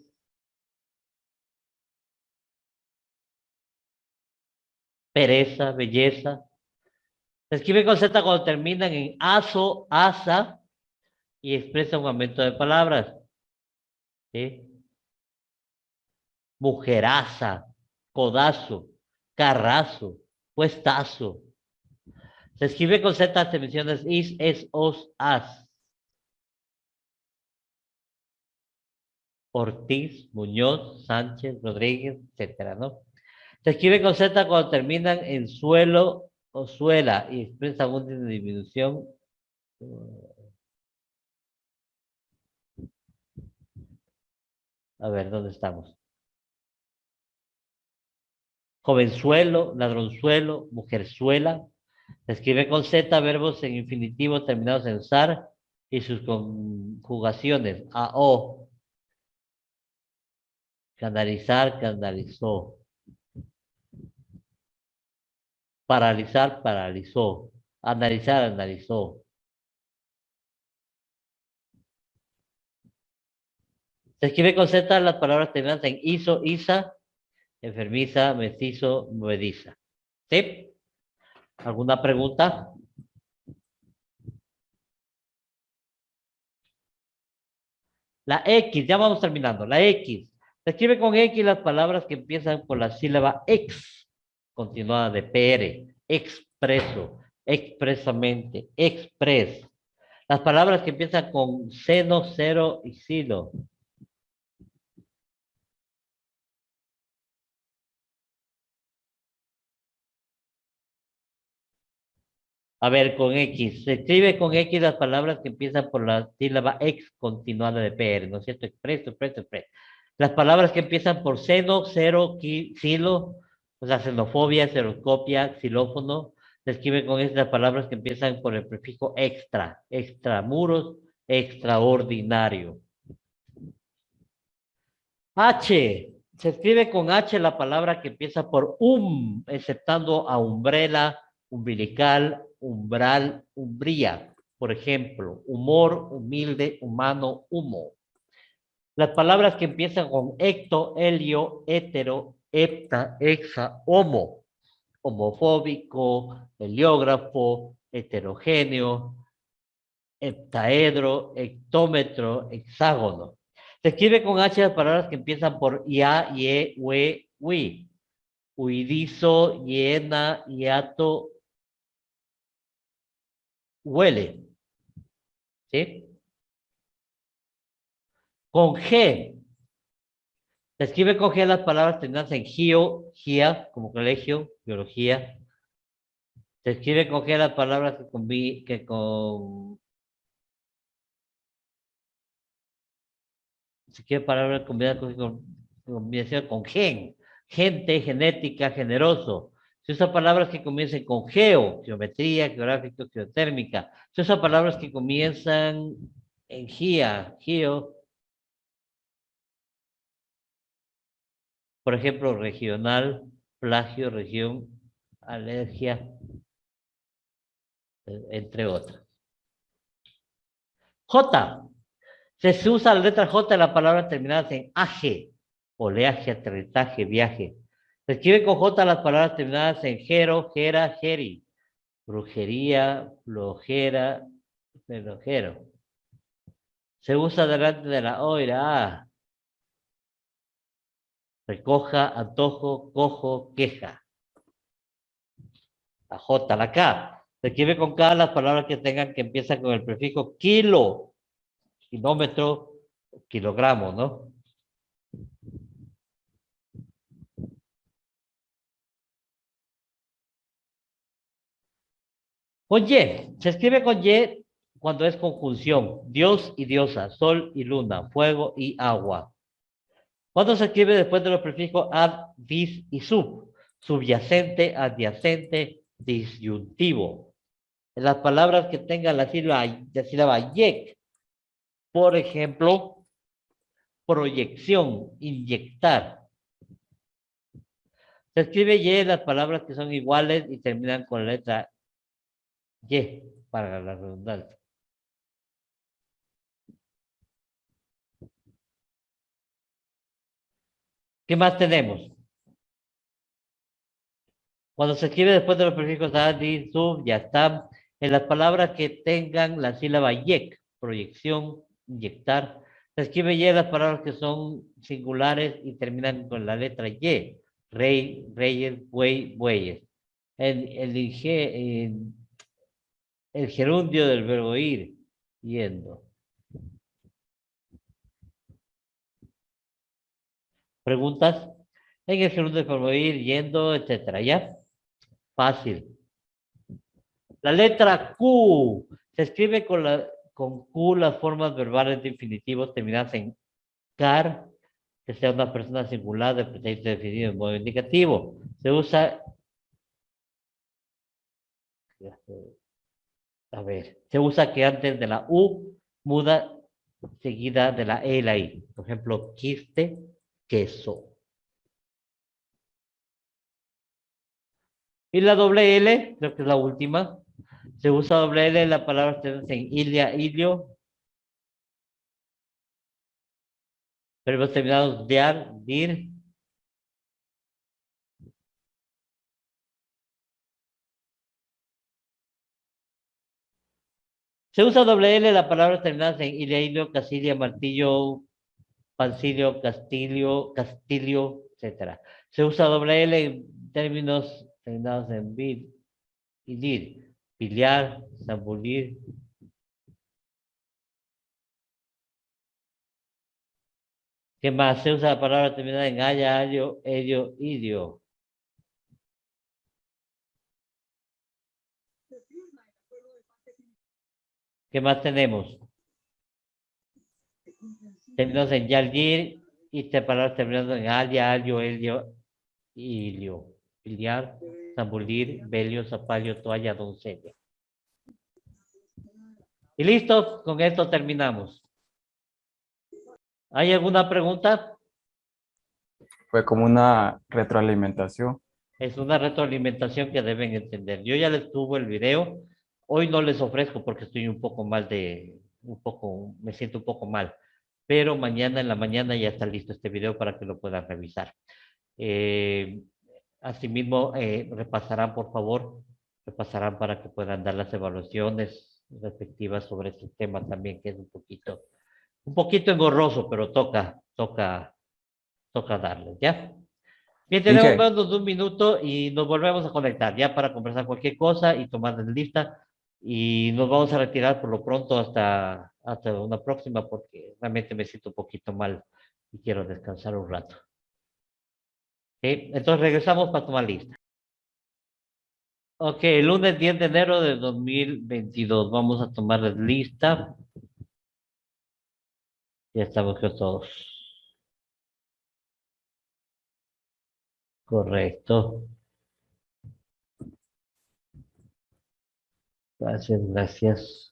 Pereza, belleza. Se escribe con Z cuando terminan en aso, asa y expresa un aumento de palabras. ¿Sí? Mujeraza, codazo, carrazo, puestazo. Se escribe con Z, se menciona is, es, os, as. Ortiz, Muñoz, Sánchez, Rodríguez, etcétera, ¿no? Se escribe con Z cuando terminan en suelo o suela y expresa una disminución. A ver, ¿dónde estamos? Jovenzuelo, ladronzuelo, mujerzuela. Se escribe con Z verbos en infinitivo terminados en zar y sus conjugaciones. A, o. Canalizar, canalizó. Paralizar, paralizó. Analizar, analizó. Se escribe con Z las palabras terminadas en iso, isa, enfermiza, mestizo, movediza. ¿Sí? ¿Alguna pregunta? La X, ya vamos terminando. La X. Se escribe con X las palabras que empiezan por la sílaba ex, continuada de PR. Expreso, expresamente, expres. Las palabras que empiezan con seno, cero y silo. A ver, con X. Se escribe con X las palabras que empiezan por la sílaba ex continuada de PR, ¿no es cierto? Expreso, expreso, expreso. Las palabras que empiezan por seno, cero, silo, o sea, xenofobia, xeroscopia, xilófono, se escribe con estas palabras que empiezan por el prefijo extra, extramuros, extraordinario. H. Se escribe con H la palabra que empieza por exceptando a umbrella, umbilical, umbral, umbría. Por ejemplo, humor, humilde, humano, humo. Las palabras que empiezan con ecto, helio, hetero, hepta, hexa, homo. Homofóbico, heliógrafo, heterogéneo, heptaedro, hectómetro, hexágono. Se escribe con H las palabras que empiezan por ia, ye, we, wi. Huidizo, hiena, hiato, huele. ¿Sí? Con G. Se escribe con G las palabras terminadas en gio, gia, como colegio, biología. Se escribe con G las palabras que con se escribe palabras combinadas con combinación con gen. Gente, genética, generoso. Se usa palabras que comiencen con geo, geometría, geográfico, geotérmica. Se usa palabras que comienzan en gia, geo. Por ejemplo, regional, plagio, región, alergia, entre otras. J. Se usa la letra J de la palabra terminadas en AG. Oleaje, aterrizaje, viaje. Se escribe con J las palabras terminadas en jero, jera, jeri. Brujería, flojera, relojero. Se usa delante de la O y la A. Recoja, antojo, cojo, queja. La J, la K. Se escribe con K las palabras que tengan que empiezan con el prefijo kilo, kilómetro, kilogramo, ¿no? Con Y. Se escribe con Y cuando es conjunción. Dios y diosa, sol y luna, fuego y agua. ¿Cuándo se escribe después de los prefijos ad, dis y sub? Subyacente, adyacente, disyuntivo. En las palabras que tengan la sílaba yec, por ejemplo, proyección, inyectar. Se escribe y en las palabras que son iguales y terminan con la letra Y, para la redundancia. ¿Qué más tenemos? Cuando se escribe después de los prefijos a, di, sub, ya está. En las palabras que tengan la sílaba yec, proyección, inyectar, se escribe y en las palabras que son singulares y terminan con la letra y. Rey, reyes, buey, bueyes. El gerundio del verbo ir, yendo. ¿Preguntas? En el gerundio del verbo ir, yendo, etcétera, ¿ya? Fácil. La letra Q se escribe con Q las formas verbales de infinitivos terminadas en car, que sea una persona singular de pretérito definido en modo indicativo. Se usa, a ver, se usa que antes de la U muda seguida de la E y la I. Por ejemplo, quiste, queso. Y la doble L, creo que es la última. Se usa doble L en la palabra en ilia, ilio. Verbos terminados dear, dir. Se usa doble L en las palabras terminadas en ilia, ilio, casilia, martillo, pancilio, castillo, etcétera. Se usa doble L en términos terminados en vid y dir. Piliar, zambulir. ¿Qué más? Se usa la palabra terminada en haya, alio, elio, idio. ¿Qué más tenemos? Terminados en yaldir y palabras terminadas en alia, alio, elio, ilio. Piliar, zambulir, velio, zapallo, toalla, doncella. Y listo, con esto terminamos. ¿Hay alguna pregunta? Fue como una retroalimentación. Es una retroalimentación que deben entender. Yo ya les tuve el video. Hoy no les ofrezco porque estoy me siento un poco mal. Pero mañana en la mañana ya está listo este video para que lo puedan revisar. Eh, Asimismo, repasarán para que puedan dar las evaluaciones respectivas sobre este tema también, que es un poquito engorroso, pero toca darles, ¿ya? Bien, tenemos Inge, menos de un minuto y nos volvemos a conectar ya para conversar cualquier cosa y tomar la lista. Y nos vamos a retirar por lo pronto hasta una próxima porque realmente me siento un poquito mal y quiero descansar un rato. ¿Ok? Entonces regresamos para tomar lista. Ok, el lunes 10 de enero de 2022. Vamos a tomar la lista. Ya estamos con todos. Correcto. Gracias, gracias.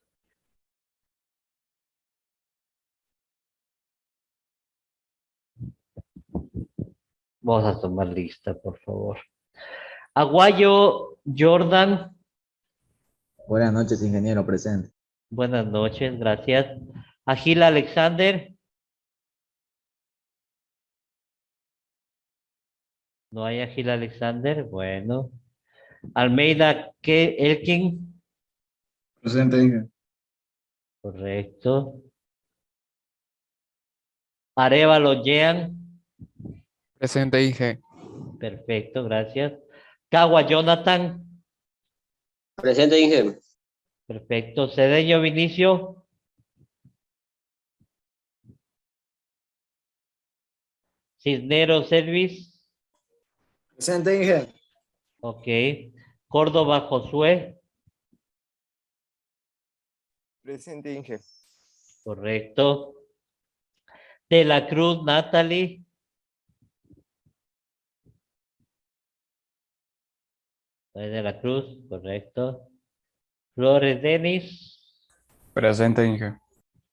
Vamos a tomar lista, por favor. Aguayo Jordan. Buenas noches, ingeniero presente. Buenas noches, gracias. Agila Alexander. No hay Agila Alexander. Bueno. Almeida Elkin. Presente, Inge. Correcto. Arevalo Jean. Presente, Inge. Perfecto, gracias. Cagua Jonathan. Presente, Inge. Perfecto. Cedeño Vinicio. Cisneros Elvis. Presente, Inge. Ok. Córdoba Josué. Presente, Inge. Correcto. De la Cruz Natalie. De la Cruz, correcto. Flores Denis. presente, Inge.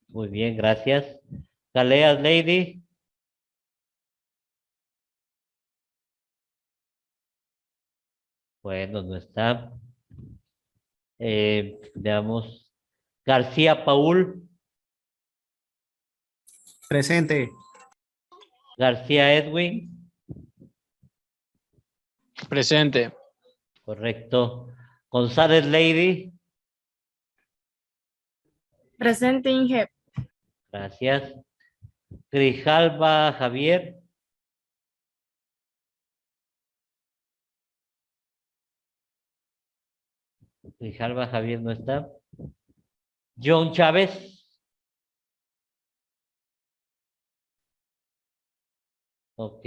Muy bien, gracias. Galeas Lady. Bueno, no está. Veamos. García Paul. Presente. García Edwin. Presente. Correcto. González Lady. Presente, Inge. Gracias. Grijalva Javier. Grijalva Javier no está. John Chávez. Ok.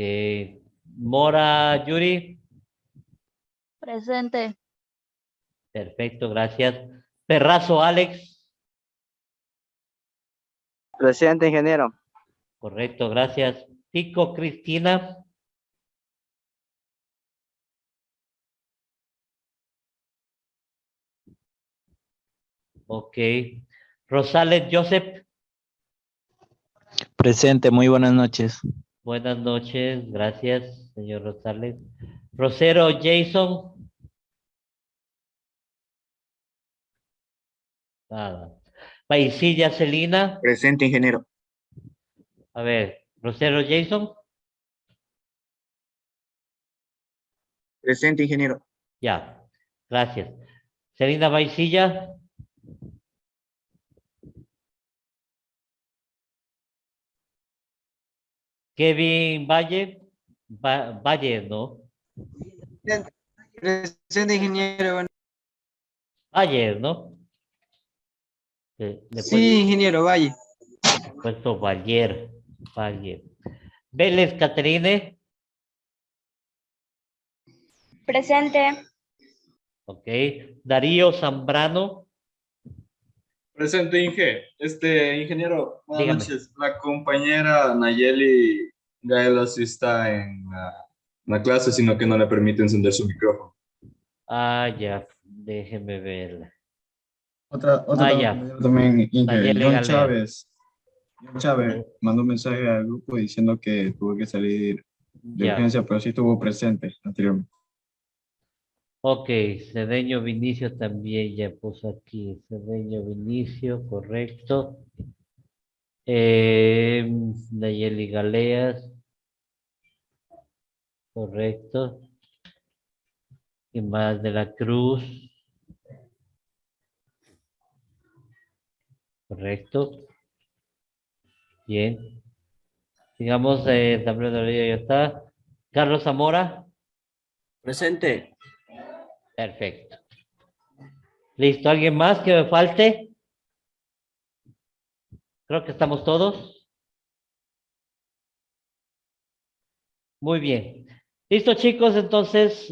Mora Yuri. Presente. Perfecto, gracias. Perrazo Alex. Presente, ingeniero. Correcto, gracias. Tico Cristina. Ok. Rosales Joseph. Presente, muy buenas noches. Buenas noches, gracias, señor Rosales. Rosero Jason. Nada. Paisilla Celina. Presente, ingeniero. A ver, Rosero Jason. Presente, ingeniero. Ya, gracias. Celina Paisilla. Kevin Valle. Valle, ¿no? Presente, ingeniero. Valle, ¿no? Después Sí, ingeniero, vaya. puesto Valle. Valle. Vélez Caterine. Presente. Ok. Darío Zambrano. Presente, ingeniero, buenas Dígame. noches. La compañera Nayeli Gaela sí está en la clase, sino que no le permite encender su micrófono. Ah, ya. Déjeme ver. Otra ya. compañera también, Inge. Nayeli John Galea. Chávez. John Chávez mandó un mensaje al grupo diciendo que tuvo que salir de Ya. urgencia, pero sí estuvo presente anteriormente. Ok, Cedeño Vinicio también ya puso aquí. Cedeño Vinicio, correcto. Nayeli Galeas, correcto. Y más de la Cruz, correcto. Bien. Sigamos, tablero de orilla ya está. Carlos Zamora, Presente. perfecto. ¿Listo? ¿Alguien más que me falte? Creo que estamos todos. Muy bien. Listo, chicos, entonces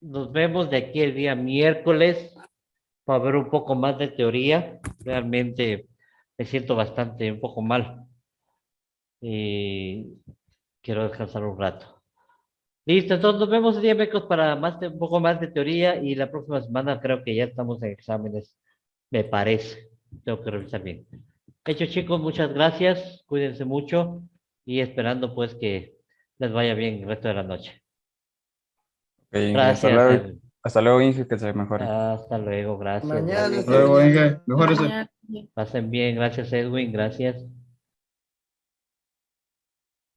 nos vemos de aquí el día miércoles para ver un poco más de teoría. Realmente me siento bastante un poco mal y quiero descansar un rato. Listo, entonces nos vemos el día miércoles para un poco más de teoría y la próxima semana creo que ya estamos en exámenes, me parece. Tengo que revisar bien. Hecho, chicos, muchas gracias. Cuídense mucho y esperando pues que les vaya bien el resto de la noche. Ok, Inge, Gracias, Edwin. hasta luego, Inge, que se mejore. Hasta luego, gracias. Mañana. Luego, Inge, mejor Mañana. Pasen bien, gracias, Edwin, gracias.